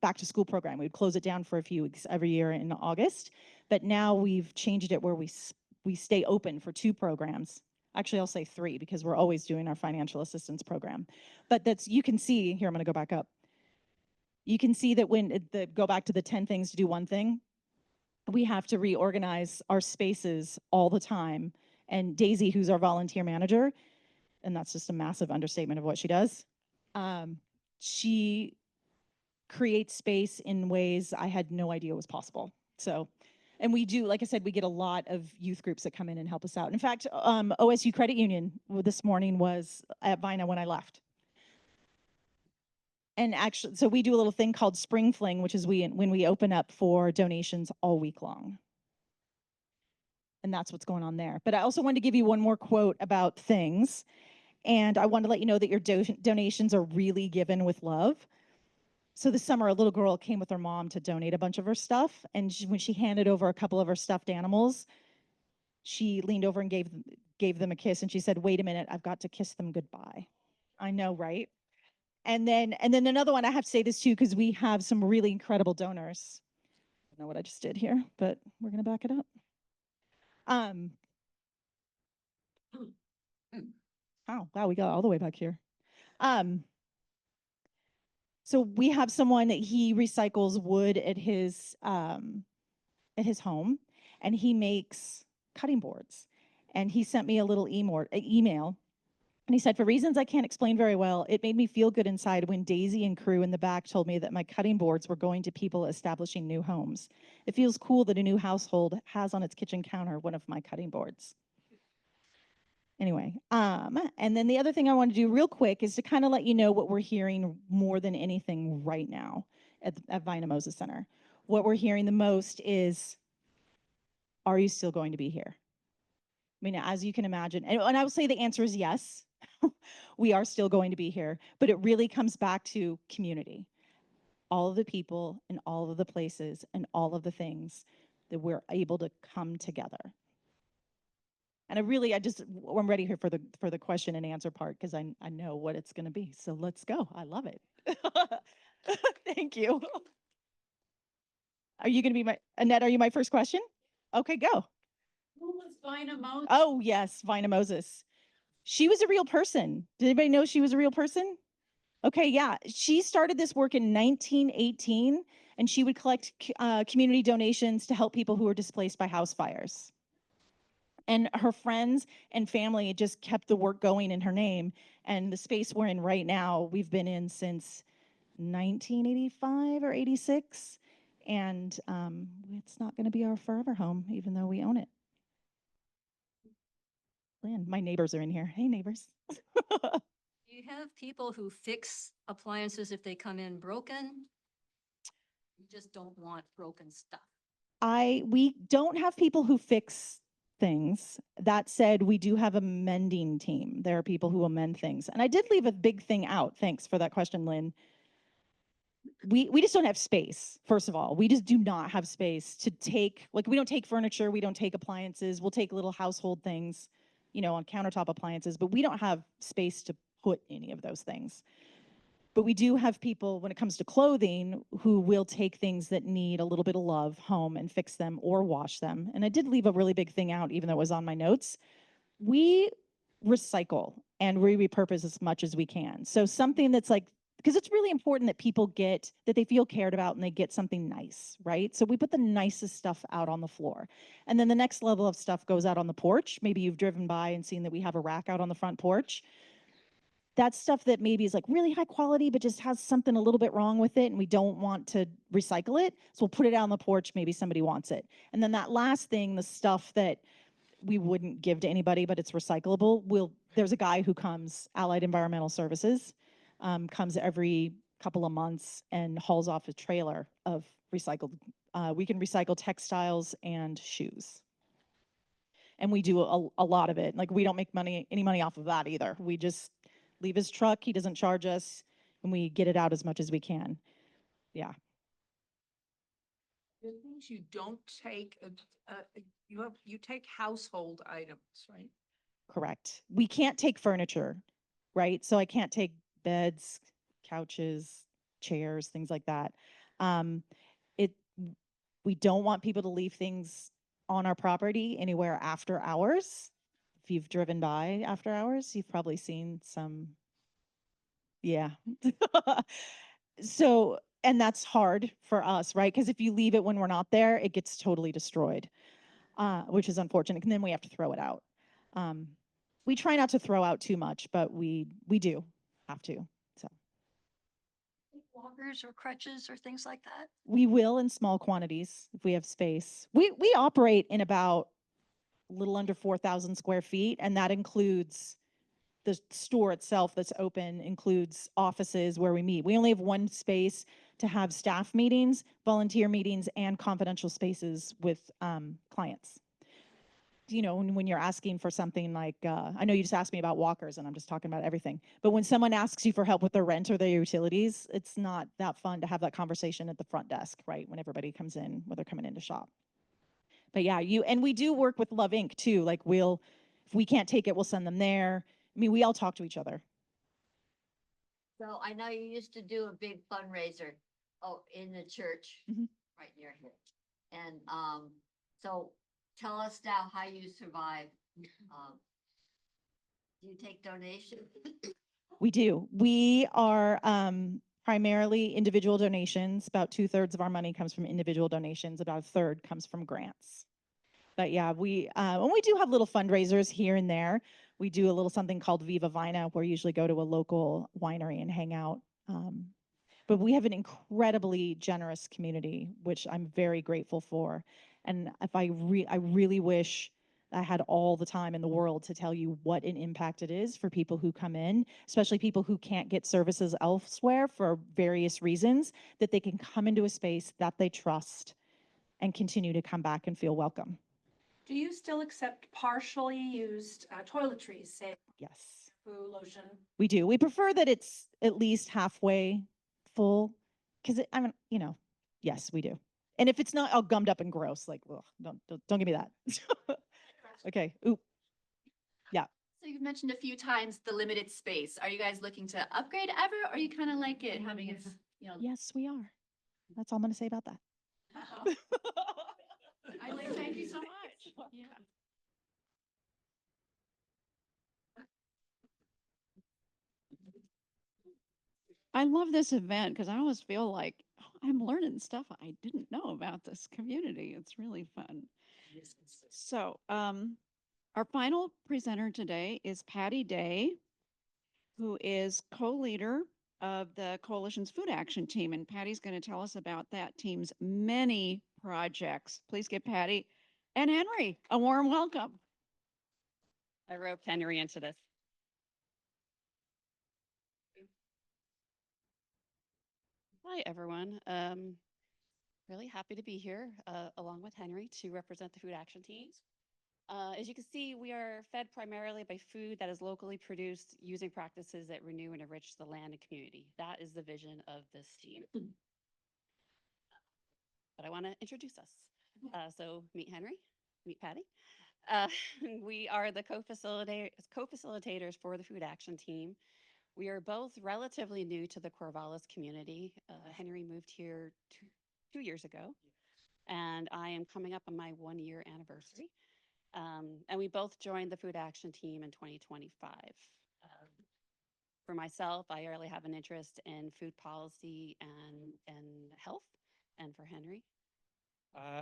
back to school program. We'd close it down for a few weeks every year in August, but now we've changed it where we stay open for 2 programs. Actually, I'll say 3 because we're always doing our financial assistance program. But that's, you can see here, I'm going to go back up. You can see that when go back to the 10 things to do one thing, we have to reorganize our spaces all the time. And Daisy, who's our volunteer manager, and that's just a massive understatement of what she does, she creates space in ways I had no idea was possible. So, and we do, like I said, we get a lot of youth groups that come in and help us out. In fact, OSU Credit Union this morning was at Vina when I left. And actually, so we do a little thing called Spring Fling, which is when we open up for donations all week long. And that's what's going on there. But I also wanted to give you one more quote about things. And I want to let you know that your donations are really given with love. So this summer, a little girl came with her mom to donate a bunch of her stuff. And when she handed over a couple of her stuffed animals, she leaned over and gave them a kiss. And she said, "Wait a minute, I've got to kiss them goodbye." I know, right? And then another one, I have to say this too, because we have some really incredible donors. I don't know what I just did here, but we're going to back it up. Oh, wow, we got all the way back here. So we have someone that he recycles wood at his home, and he makes cutting boards. And he sent me a little email. And he said, "For reasons I can't explain very well, it made me feel good inside when Daisy and crew in the back told me that my cutting boards were going to people establishing new homes. It feels cool that a new household has on its kitchen counter one of my cutting boards." Anyway, and then the other thing I want to do real quick is to kind of let you know what we're hearing more than anything right now at Vina Moses Center. What we're hearing the most is, are you still going to be here? I mean, as you can imagine, and I will say the answer is yes. We are still going to be here, but it really comes back to community. All of the people and all of the places and all of the things that we're able to come together. And I'm ready here for the question and answer part because I know what it's going to be. So let's go. I love it. Thank you. Are you going to be Annette, are you my first question? Okay, go. Who was Vina Moses? Oh, yes, Vina Moses. She was a real person. Did anybody know she was a real person? Okay, yeah. She started this work in 1918, and she would collect community donations to help people who were displaced by house fires. And her friends and family just kept the work going in her name. And the space we're in right now, we've been in since 1985 or 86. And it's not going to be our forever home, even though we own it. Lynn, my neighbors are in here. Hey, neighbors. Do you have people who fix appliances if they come in broken? You just don't want broken stuff. We don't have people who fix things. That said, we do have a mending team. There are people who will mend things. And I did leave a big thing out. Thanks for that question, Lynn. We just don't have space, first of all. We just do not have space to take, like, we don't take furniture, we don't take appliances. We'll take little household things, you know, on countertop appliances, but we don't have space to put any of those things. But we do have people, when it comes to clothing, who will take things that need a little bit of love home and fix them or wash them. And I did leave a really big thing out, even though it was on my notes. We recycle and we repurpose as much as we can. So something that's like, because it's really important that people get, that they feel cared about and they get something nice, right? So we put the nicest stuff out on the floor. And then the next level of stuff goes out on the porch. Maybe you've driven by and seen that we have a rack out on the front porch. That's stuff that maybe is like really high quality, but just has something a little bit wrong with it and we don't want to recycle it. So we'll put it out on the porch, maybe somebody wants it. And then that last thing, the stuff that we wouldn't give to anybody, but it's recyclable, there's a guy who comes, Allied Environmental Services, comes every couple of months and hauls off a trailer of recycled, we can recycle textiles and shoes. And we do a lot of it. Like, we don't make any money off of that either. We just leave his truck, he doesn't charge us, and we get it out as much as we can. Yeah. It means you don't take, you take household items, right? Correct. We can't take furniture, right? So I can't take beds, couches, chairs, things like that. Um, it, we don't want people to leave things on our property anywhere after hours. If you've driven by after hours, you've probably seen some, yeah. So, and that's hard for us, right? Because if you leave it when we're not there, it gets totally destroyed, which is unfortunate. And then we have to throw it out. We try not to throw out too much, but we do have to. So Walkers or crutches or things like that? we will in small quantities if we have space. We operate in about a little under 4,000 square feet, and that includes the store itself that's open, includes offices where we meet. We only have one space to have staff meetings, volunteer meetings, and confidential spaces with clients. You know, when you're asking for something like, I know you just asked me about walkers and I'm just talking about everything, but when someone asks you for help with their rent or their utilities, it's not that fun to have that conversation at the front desk, right? When everybody comes in, when they're coming in to shop. But yeah, and we do work with Love Inc. too. Like if we can't take it, we'll send them there. I mean, we all talk to each other. So I know you used to do a big fundraiser, in the church, Mhm. right near here. And, so tell us now how you survive. Do you take donations? We do. We are primarily individual donations. About 2/3 of our money comes from individual donations. About a third comes from grants. But yeah, when we do have little fundraisers here and there, we do a little something called Viva Vina, where we usually go to a local winery and hang out. But we have an incredibly generous community, which I'm very grateful for. And if I really wish I had all the time in the world to tell you what an impact it is for people who come in, especially people who can't get services elsewhere for various reasons, that they can come into a space that they trust and continue to come back and feel welcome. Do you still accept partially used toiletries, say Yes, shampoo, lotion? we do. We prefer that it's at least halfway full, because yes, we do. And if it's not all gummed up and gross, like, ugh, don't give me that. Okay. Ooh. Yeah. So you've mentioned a few times the limited space. Are you guys looking to upgrade ever, or you kind of like it having it, Yes, we are. That's all I'm going to say about that. I like, thank you so much. Yeah. I love this event because I always feel like I'm learning stuff I didn't know about this community. It's really fun. So, our final presenter today is Patty Day, who is co-leader of the Coalition's Food Action Team. And Patty's going to tell us about that team's many projects. Please give Patty and Henry a warm welcome. I roped Henry into this. Hi, everyone. Really happy to be here along with Henry to represent the food action teams. As you can see, we are fed primarily by food that is locally produced using practices that renew and enrich the land and community. That is the vision of this team. But I want to introduce us. So meet Henry, meet Patty. We are the co-facilitators for the food action team. We are both relatively new to the Corvallis community. Henry moved here two years ago, and I am coming up on my 1-year anniversary. And we both joined the food action team in 2025. For myself, I really have an interest in food policy and health, and for Henry.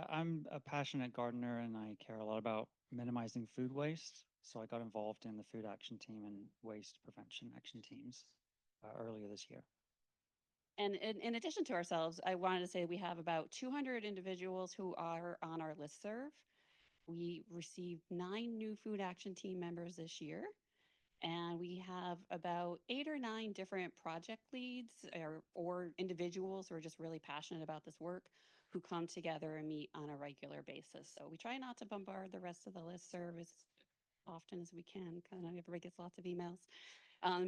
I'm a passionate gardener and I care a lot about minimizing food waste. So I got involved in the food action team and waste prevention action teams earlier this year. And in addition to ourselves, I wanted to say we have about 200 individuals who are on our listserv. We received 9 new food action team members this year. And we have about 8 or 9 different project leads or individuals who are just really passionate about this work who come together and meet on a regular basis. So we try not to bombard the rest of the listserv as often as we can. Kind of everybody gets lots of emails.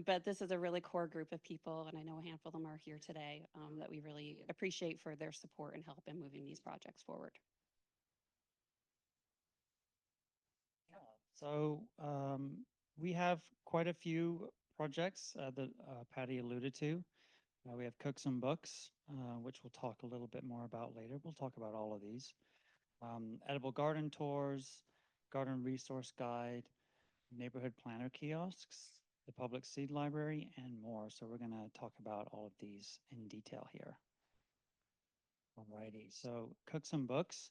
But this is a really core group of people, and I know a handful of them are here today, that we really appreciate for their support and help in moving these projects forward. So we have quite a few projects that Patty alluded to. We have Cooks and Books, which we'll talk a little bit more about later. We'll talk about all of these. Edible garden tours, garden resource guide, neighborhood planner kiosks, the public seed library, and more. So we're going to talk about all of these in detail here. Alrighty, so Cooks and Books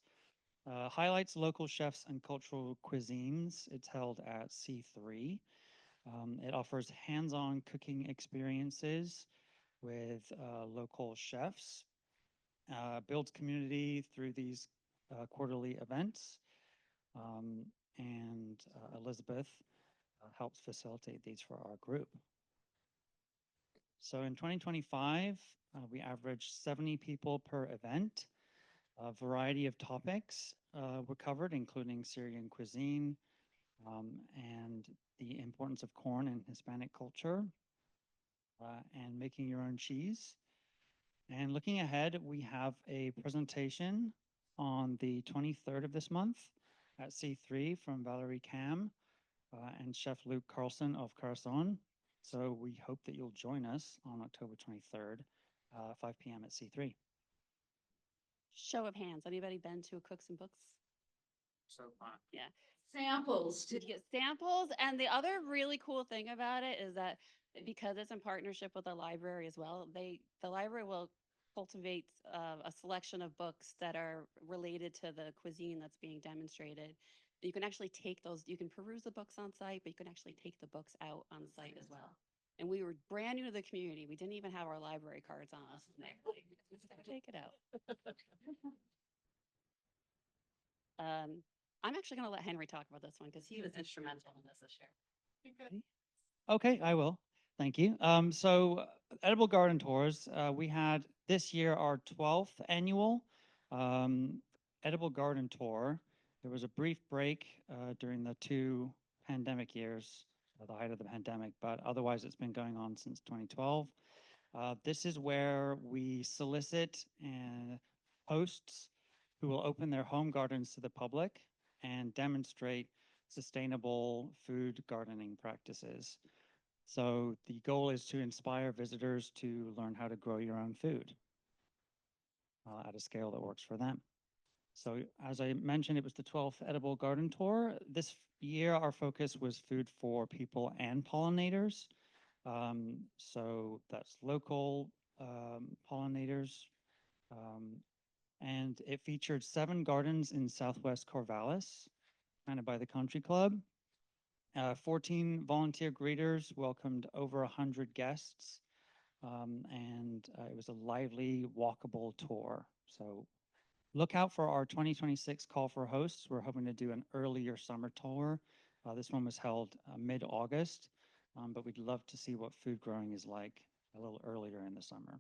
highlights local chefs and cultural cuisines. It's held at C3. It offers hands-on cooking experiences with local chefs, builds community through these quarterly events, and Elizabeth helps facilitate these for our group. So in 2025, we averaged 70 people per event. A variety of topics were covered, including Syrian cuisine and the importance of corn in Hispanic culture and making your own cheese. And looking ahead, we have a presentation on the 23rd of this month at C3 from Valerie Cam and Chef Luke Carlson of Corazon. So we hope that you'll join us on October 23rd, 5 p.m. at C3. Show of hands, anybody been to a Cooks and Books? So fun. Yeah. Samples. To get samples. And the other really cool thing about it is that because it's in partnership with the library as well, the library will cultivate a selection of books that are related to the cuisine that's being demonstrated. You can actually take those, you can peruse the books on site, but you can actually take the books out on site as well. And we were brand new to the community. We didn't even have our library cards on us. Take it out. I'm actually going to let Henry talk about this one because he was instrumental in this year. Okay, I will. Thank you. Edible garden tours, we had this year our 12th annual edible garden tour. There was a brief break during the 2 pandemic years, the height of the pandemic, but otherwise it's been going on since 2012. This is where we solicit hosts who will open their home gardens to the public and demonstrate sustainable food gardening practices. So the goal is to inspire visitors to learn how to grow your own food at a scale that works for them. So as I mentioned, it was the 12th edible garden tour. This year, our focus was food for people and pollinators. So that's local pollinators. And it featured 7 gardens in Southwest Corvallis, kind of by the country club. 14 volunteer greeters welcomed over 100 guests, and it was a lively, walkable tour. So look out for our 2026 call for hosts. We're hoping to do an earlier summer tour. This one was held mid-August, but we'd love to see what food growing is like a little earlier in the summer.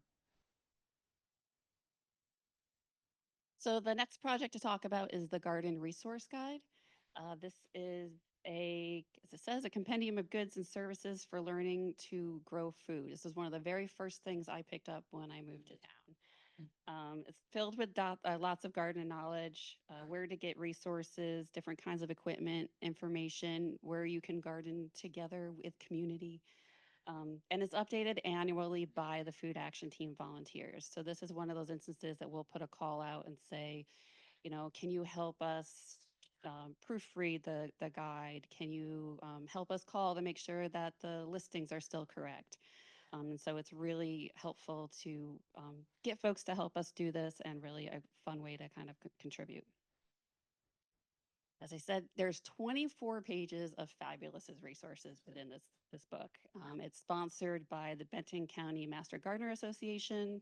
So the next project to talk about is the Garden Resource Guide. This is as it says, a compendium of goods and services for learning to grow food. This is one of the very first things I picked up when I moved to town. It's filled with lots of garden knowledge, where to get resources, different kinds of equipment, information, where you can garden together with community. And it's updated annually by the Food Action Team volunteers. So this is one of those instances that we'll put a call out and say, can you help us proofread the guide? Can you help us call to make sure that the listings are still correct? And so it's really helpful to get folks to help us do this, and really a fun way to kind of contribute. As I said, there's 24 pages of fabulous resources within this book. It's sponsored by the Benton County Master Gardener Association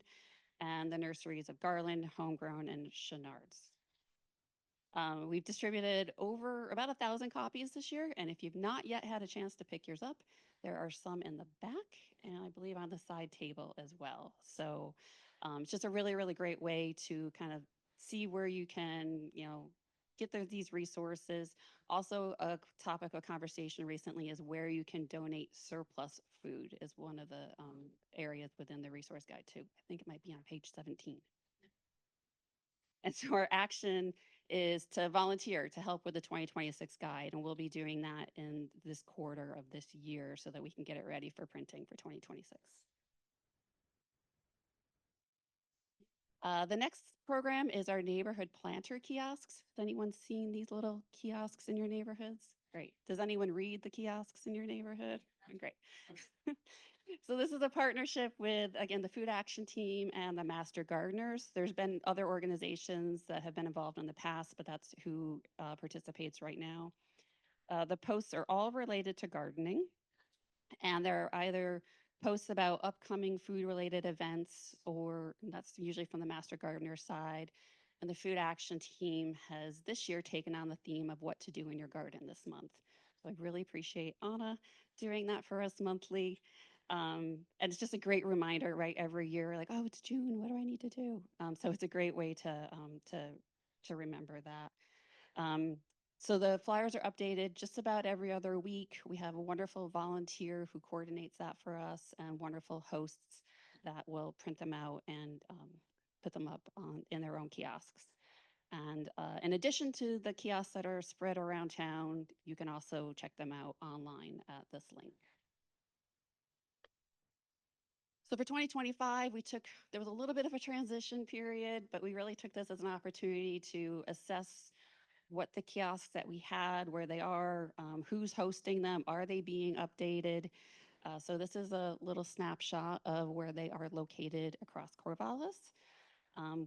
and the nurseries of Garland, Homegrown, and Chenard's. We've distributed over about 1,000 copies this year, and if you've not yet had a chance to pick yours up, there are some in the back, and I believe on the side table as well. So it's just a really, really great way to kind of see where you can, these resources. Also, a topic of conversation recently is where you can donate surplus food is one of the areas within the resource guide too. I think it might be on page 17. And so our action is to volunteer to help with the 2026 guide, and we'll be doing that in this quarter of this year so that we can get it ready for printing for 2026. The next program is our neighborhood planter kiosks. Has anyone seen these little kiosks in your neighborhoods? Great. Does anyone read the kiosks in your neighborhood? Great. So this is a partnership with, again, the Food Action Team and the Master Gardeners. There's been other organizations that have been involved in the past, but that's who participates right now. The posts are all related to gardening, and they're either posts about upcoming food-related events, or that's usually from the Master Gardener side. And the Food Action Team has this year taken on the theme of what to do in your garden this month. So I really appreciate Anna doing that for us monthly. And it's just a great reminder, right? Every year, like, oh, it's June. What do I need to do? So it's a great way to remember that. So the flyers are updated just about every other week. We have a wonderful volunteer who coordinates that for us, and wonderful hosts that will print them out and put them up in their own kiosks. And in addition to the kiosks that are spread around town, you can also check them out online at this link. So for 2025, there was a little bit of a transition period, but we really took this as an opportunity to assess what the kiosks that we had, where they are, who's hosting them, are they being updated? So this is a little snapshot of where they are located across Corvallis.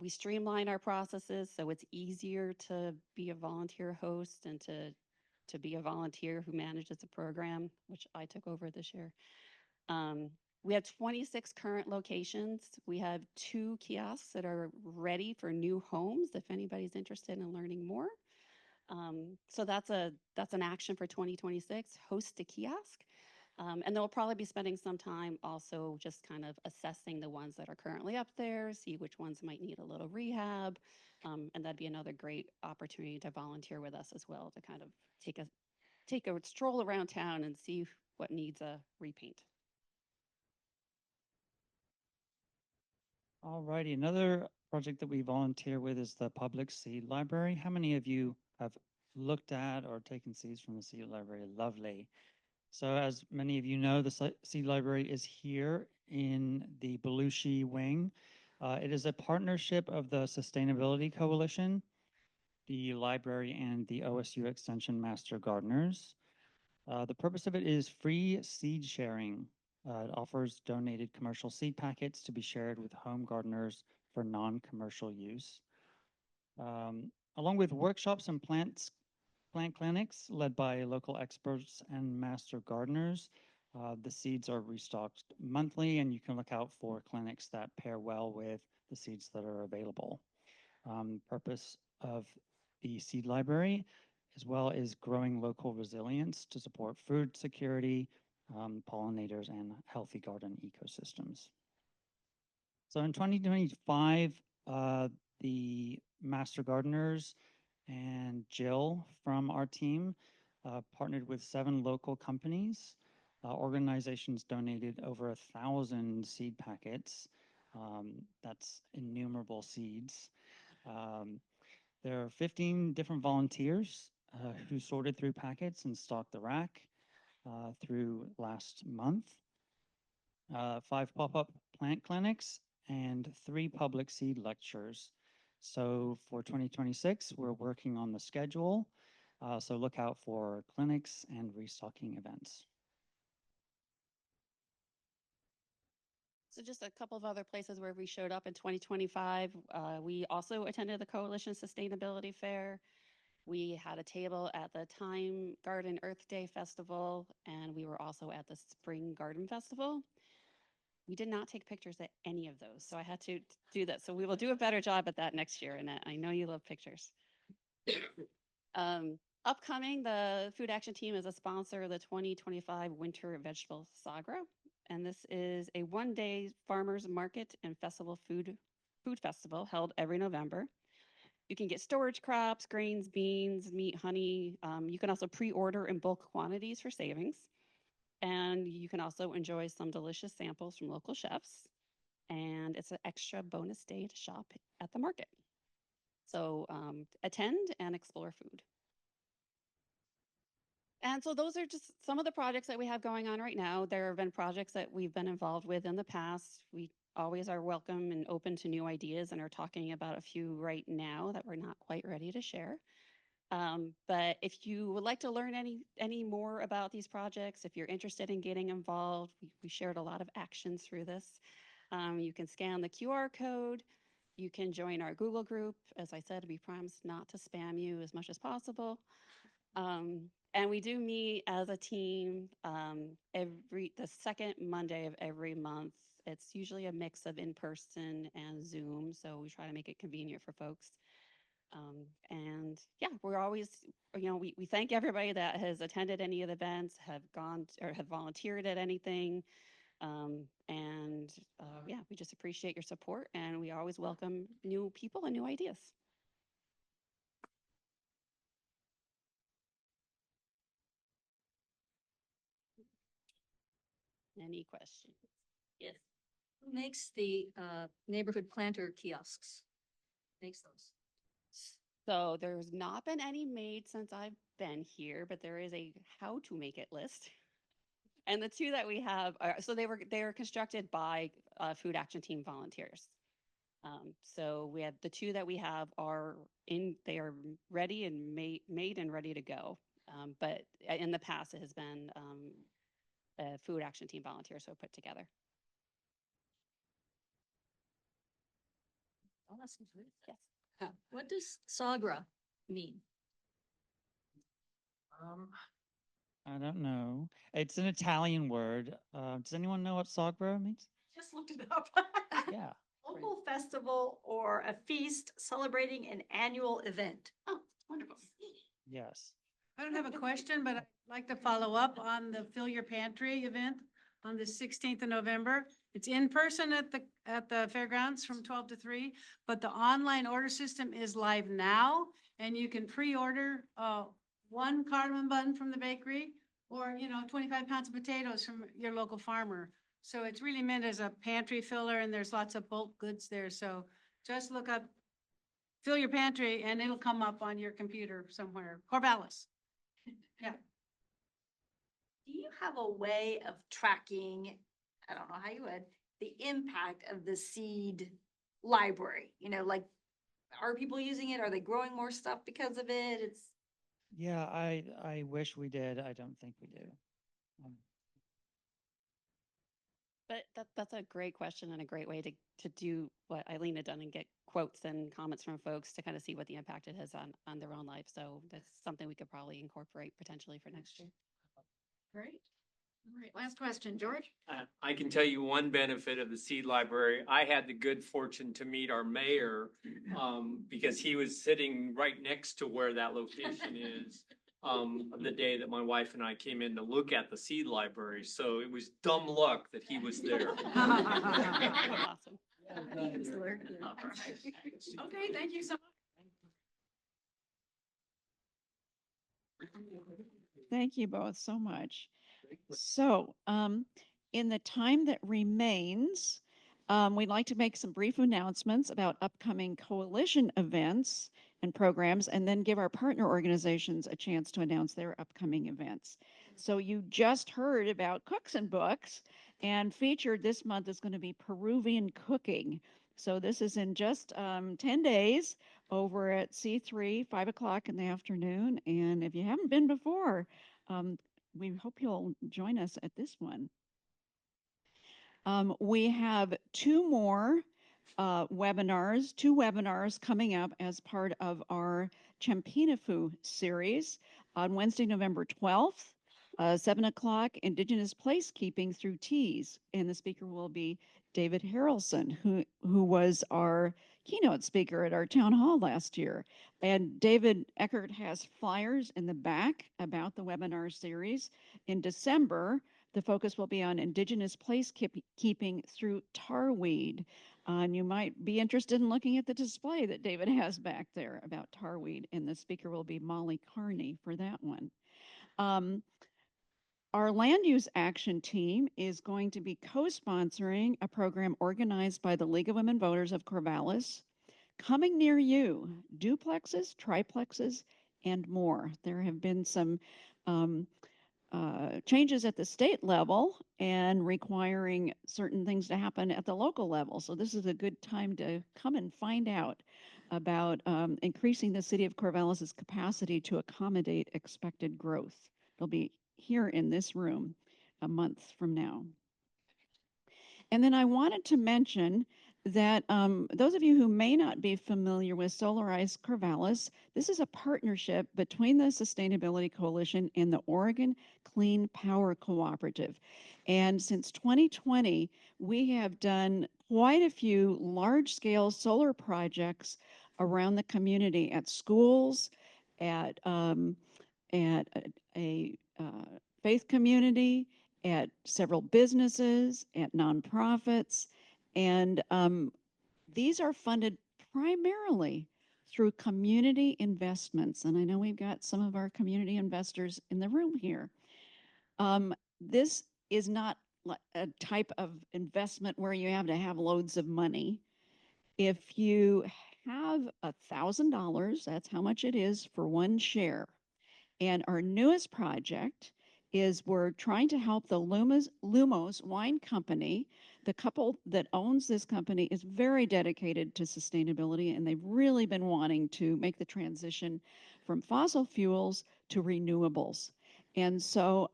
We streamline our processes so it's easier to be a volunteer host and to be a volunteer who manages the program, which I took over this year. We have 26 current locations. We have 2 kiosks that are ready for new homes if anybody's interested in learning more. So that's an action for 2026, host a kiosk. And then we'll probably be spending some time also just kind of assessing the ones that are currently up there, see which ones might need a little rehab. And that'd be another great opportunity to volunteer with us as well, to kind of take a stroll around town and see what needs a repaint. All righty, another project that we volunteer with is the Public Seed Library. How many of you have looked at or taken seeds from the Seed Library? Lovely. So as many of you know, the Seed Library is here in the Belushi wing. It is a partnership of the Sustainability Coalition, the library, and the OSU Extension Master Gardeners. The purpose of it is free seed sharing. It offers donated commercial seed packets to be shared with home gardeners for non-commercial use. Along with workshops and plant clinics led by local experts and master gardeners, the seeds are restocked monthly, and you can look out for clinics that pair well with the seeds that are available. Purpose of the seed library as well is growing local resilience to support food security, pollinators, and healthy garden ecosystems. So in 2025, the Master Gardeners and Jill from our team partnered with 7 local companies. Organizations donated over 1,000 seed packets. That's innumerable seeds. There are 15 different volunteers who sorted through packets and stocked the rack through last month. 5 pop-up plant clinics and 3 public seed lectures. So for 2026, we're working on the schedule. So look out for clinics and restocking events. So just a couple of other places where we showed up in 2025. We also attended the Coalition Sustainability Fair. We had a table at the Time Garden Earth Day Festival, and we were also at the Spring Garden Festival. We did not take pictures at any of those, so I had to do that. So we will do a better job at that next year, and I know you love pictures. Upcoming, the Food Action Team is a sponsor of the 2025 Winter Vegetable Sagra, and this is a one-day farmers market and festival food festival held every November. You can get storage crops, grains, beans, meat, honey. You can also pre-order in bulk quantities for savings. And you can also enjoy some delicious samples from local chefs. And it's an extra bonus day to shop at the market. So attend and explore food. And so those are just some of the projects that we have going on right now. There have been projects that we've been involved with in the past. We always are welcome and open to new ideas and are talking about a few right now that we're not quite ready to share. But if you would like to learn any more about these projects, if you're interested in getting involved, we shared a lot of actions through this. You can scan the QR code. You can join our Google group. As I said, we promise not to spam you as much as possible. And we do meet as a team the second Monday of every month. It's usually a mix of in-person and Zoom, so we try to make it convenient for folks. And yeah, we're always, we thank everybody that has attended any of the events, have gone or have volunteered at anything. Yeah, we just appreciate your support, and we always welcome new people and new ideas. Any questions? Yes. Who makes the neighborhood planter kiosks? Makes those? So there's not been any made since I've been here, but there is a how to make it list. And the two that we have are, so they were constructed by Food Action Team volunteers. So we have the two that we have they are ready and made and ready to go. But in the past, it has been a Food Action Team volunteers who put together. I'll ask you this. Yes. What does Sagra mean? I don't know. It's an Italian word. Does anyone know what Sagra means? Just looked it up. Yeah. Local festival or a feast celebrating an annual event. Oh, wonderful. Yes. I don't have a question, but I'd like to follow up on the Fill Your Pantry event on the 16th of November. It's in person at the fairgrounds from 12 to 3, but the online order system is live now, and you can pre-order one cardamom bun from the bakery or, 25 pounds of potatoes from your local farmer. So it's really meant as a pantry filler, and there's lots of bulk goods there. So just look up Fill Your Pantry and it'll come up on your computer somewhere. Corvallis. Yeah. Do you have a way of tracking, I don't know how you would, the impact of the seed library? Like, are people using it? Are they growing more stuff because of it? Yeah, I wish we did. I don't think we do. But that's a great question and a great way to do what Eileen had done and get quotes and comments from folks to kind of see what the impact it has on their own life. So that's something we could probably incorporate potentially for next year. Great. All right, last question, George. I can tell you one benefit of the seed library. I had the good fortune to meet our mayor because he was sitting right next to where that location is the day that my wife and I came in to look at the seed library. So it was dumb luck that he was there. Awesome. Okay, thank you so much. Thank you both so much. So, in the time that remains, we'd like to make some brief announcements about upcoming coalition events and programs, and then give our partner organizations a chance to announce their upcoming events. So you just heard about Cooks and Books, and featured this month is going to be Peruvian cooking. So this is in just 10 days over at C3, 5 o'clock in the afternoon. And if you haven't been before, we hope you'll join us at this one. We have two webinars coming up as part of our Champinafu series on Wednesday, November 12th, 7 o'clock, Indigenous Placekeeping Through Teas. And the speaker will be David Harrelson, who was our keynote speaker at our town hall last year. And David Eckert has flyers in the back about the webinar series. In December, the focus will be on Indigenous placekeeping through tarweed. And you might be interested in looking at the display that David has back there about tarweed, and the speaker will be Molly Carney for that one. Our land use action team is going to be co-sponsoring a program organized by the League of Women Voters of Corvallis, coming near you, duplexes, triplexes, and more. There have been some changes at the state level and requiring certain things to happen at the local level. So this is a good time to come and find out about increasing the city of Corvallis's capacity to accommodate expected growth. It'll be here in this room a month from now. And then I wanted to mention that those of you who may not be familiar with Solarize Corvallis, this is a partnership between the Sustainability Coalition and the Oregon Clean Power Cooperative. And since 2020, we have done quite a few large-scale solar projects around the community at schools, at a faith community, at several businesses, at nonprofits, and these are funded primarily through community investments. And I know we've got some of our community investors in the room here. This is not a type of investment where you have to have loads of money. If you have $1,000, that's how much it is for one share. And our newest project is we're trying to help the Lumos Wine Company. The couple that owns this company is very dedicated to sustainability, and they've really been wanting to make the transition from fossil fuels to renewables. And so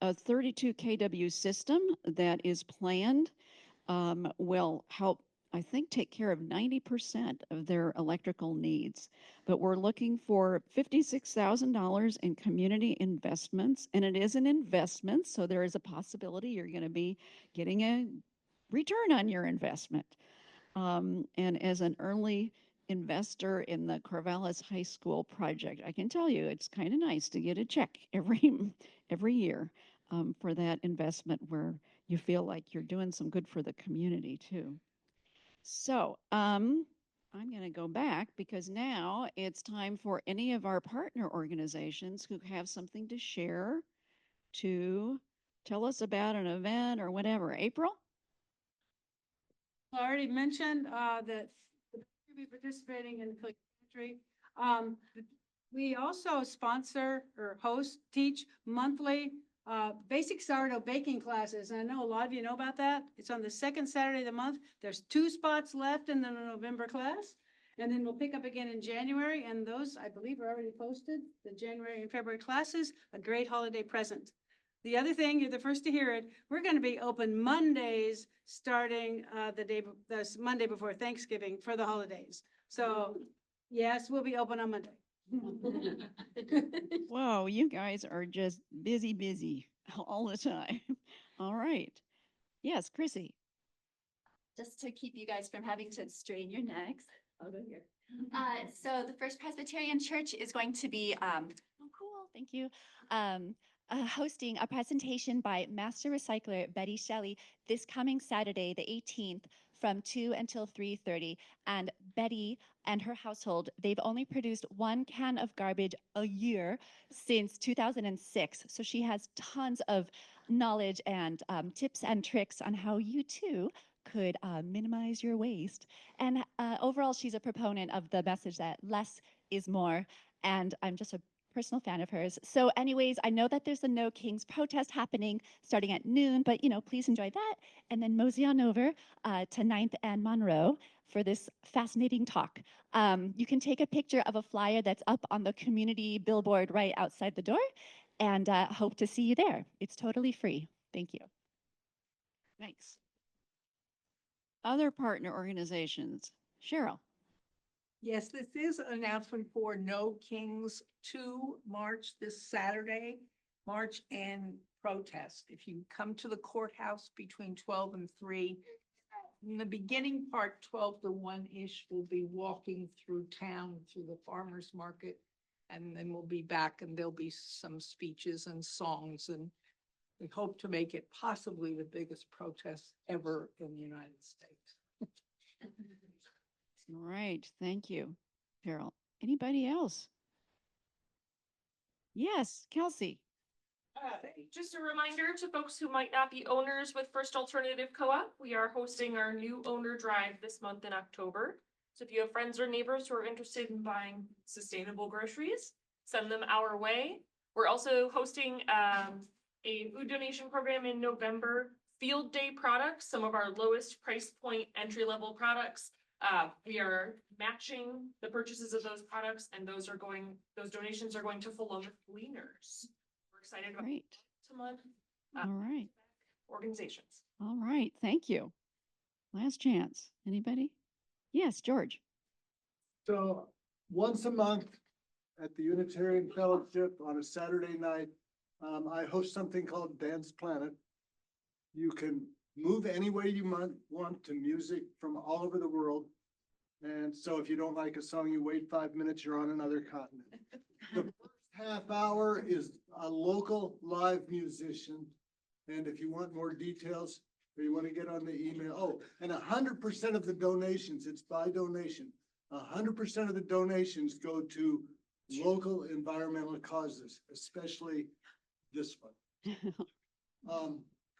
a 32 kW system that is planned will help, I think, take care of 90% of their electrical needs. But we're looking for $56,000 in community investments, and it is an investment, so there is a possibility you're going to be getting a return on your investment. And as an early investor in the Corvallis High School project, I can tell you it's kind of nice to get a check every year for that investment where you feel like you're doing some good for the community too. So I'm going to go back because now it's time for any of our partner organizations who have something to share to tell us about an event or whatever. April? I already mentioned that we'll be participating in the country. We also sponsor or host, teach monthly basic sourdough baking classes. And I know a lot of you know about that. It's on the second Saturday of the month. There's 2 spots left in the November class. And then we'll pick up again in January. And those, I believe, are already posted. The January and February classes, a great holiday present. The other thing, you're the first to hear it, we're going to be open Mondays starting the Monday before Thanksgiving for the holidays. So yes, we'll be open on Monday. Whoa, you guys are just busy all the time. All right. Yes, Chrissy. Just to keep you guys from having to strain your necks, I'll go here. So the First Presbyterian Church is going to be, oh, cool, thank you. Hosting a presentation by Master Recycler Betty Shelley this coming Saturday, the 18th, from 2 until 3:30. And Betty and her household, they've only produced 1 can of garbage a year since 2006. So she has tons of knowledge and tips and tricks on how you too could minimize your waste. And overall, she's a proponent of the message that less is more. And I'm just a personal fan of hers. So anyways, I know that there's a No Kings protest happening starting at noon, but please enjoy that. And then mosey on over to 9th and Monroe for this fascinating talk. You can take a picture of a flyer that's up on the community billboard right outside the door, and hope to see you there. It's totally free. Thank you. Thanks. Other partner organizations. Cheryl. Yes, this is an announcement for No Kings to March this Saturday, March and protest. If you come to the courthouse between 12 and 3, in the beginning part, 12 to 1-ish, we'll be walking through town, through the farmer's market, and then we'll be back and there'll be some speeches and songs, and we hope to make it possibly the biggest protest ever in the United States. All right, thank you, Carol. Anybody else? Yes, Kelsey. Just a reminder to folks who might not be owners with First Alternative Co-op, we are hosting our new owner drive this month in October. So if you have friends or neighbors who are interested in buying sustainable groceries, send them our way. We're also hosting a food donation program in November. Field Day products, some of our lowest price point entry-level products. We are matching the purchases of those products, and those donations are going to Philomath Gleaners. We're excited about Great. month All right. organizations. All right, thank you. Last chance. Anybody? Yes, George. So once a month at the Unitarian Fellowship on a Saturday night, I host something called Dance Planet. You can move any way you want to music from all over the world. And so if you don't like a song, you wait 5 minutes, you're on another continent. The first half hour is a local live musician. And if you want more details, or you want to get on the email, oh, and 100% of the donations, it's by donation. 100% of the donations go to local environmental causes, especially this one.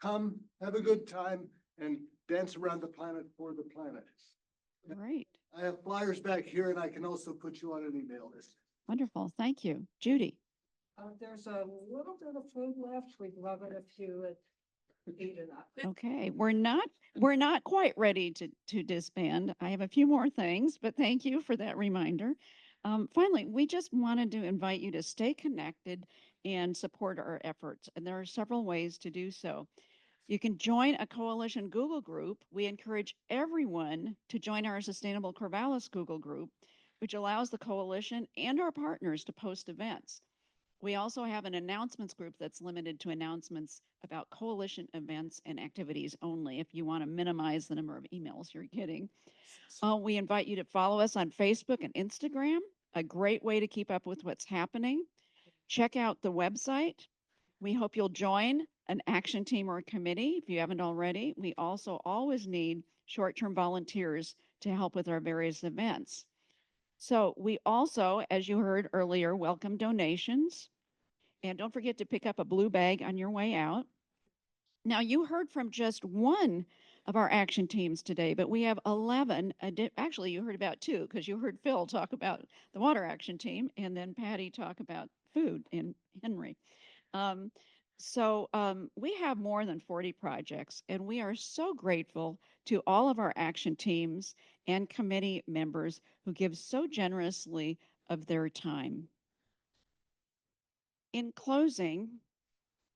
Come, have a good time, and dance around the planet for the planet. Great. I have flyers back here, and I can also put you on an email list. Wonderful. Thank you. Judy. There's a little bit of food left. We'd love it if you would eat it up. Okay, we're not quite ready to disband. I have a few more things, but thank you for that reminder. Finally, we just wanted to invite you to stay connected and support our efforts, and there are several ways to do so. You can join a coalition Google group. We encourage everyone to join our Sustainable Corvallis Google group, which allows the coalition and our partners to post events. We also have an announcements group that's limited to announcements about coalition events and activities only, if you want to minimize the number of emails you're getting. We invite you to follow us on Facebook and Instagram, a great way to keep up with what's happening. Check out the website. We hope you'll join an action team or a committee if you haven't already. We also always need short-term volunteers to help with our various events. So we also, as you heard earlier, welcome donations. And don't forget to pick up a blue bag on your way out. Now, you heard from just one of our action teams today, but we have 11. Actually, you heard about two, because you heard Phil talk about the water action team, and then Patty talk about food and Henry. We have more than 40 projects, and we are so grateful to all of our action teams and committee members who give so generously of their time. In closing,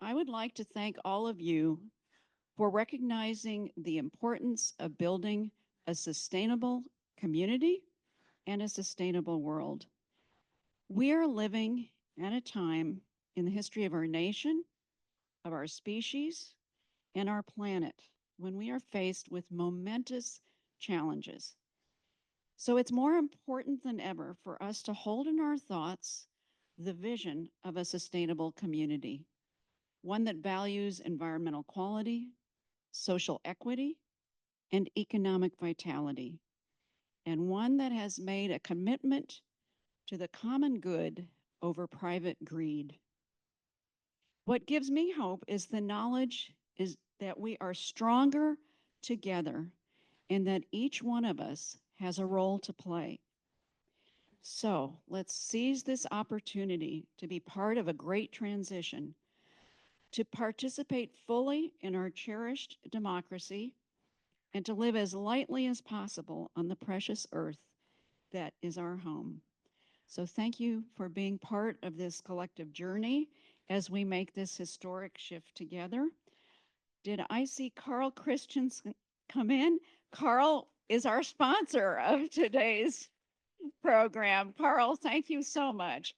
I would like to thank all of you for recognizing the importance of building a sustainable community and a sustainable world. We are living at a time in the history of our nation, of our species, and our planet when we are faced with momentous challenges. So it's more important than ever for us to hold in our thoughts the vision of a sustainable community, one that values environmental quality, social equity, and economic vitality, and one that has made a commitment to the common good over private greed. What gives me hope is the knowledge is that we are stronger together and that each one of us has a role to play. So let's seize this opportunity to be part of a great transition, to participate fully in our cherished democracy, and to live as lightly as possible on the precious earth that is our home. So thank you for being part of this collective journey as we make this historic shift together. Did I see Carl Christensen come in? Carl is our sponsor of today's program. Carl, thank you so much.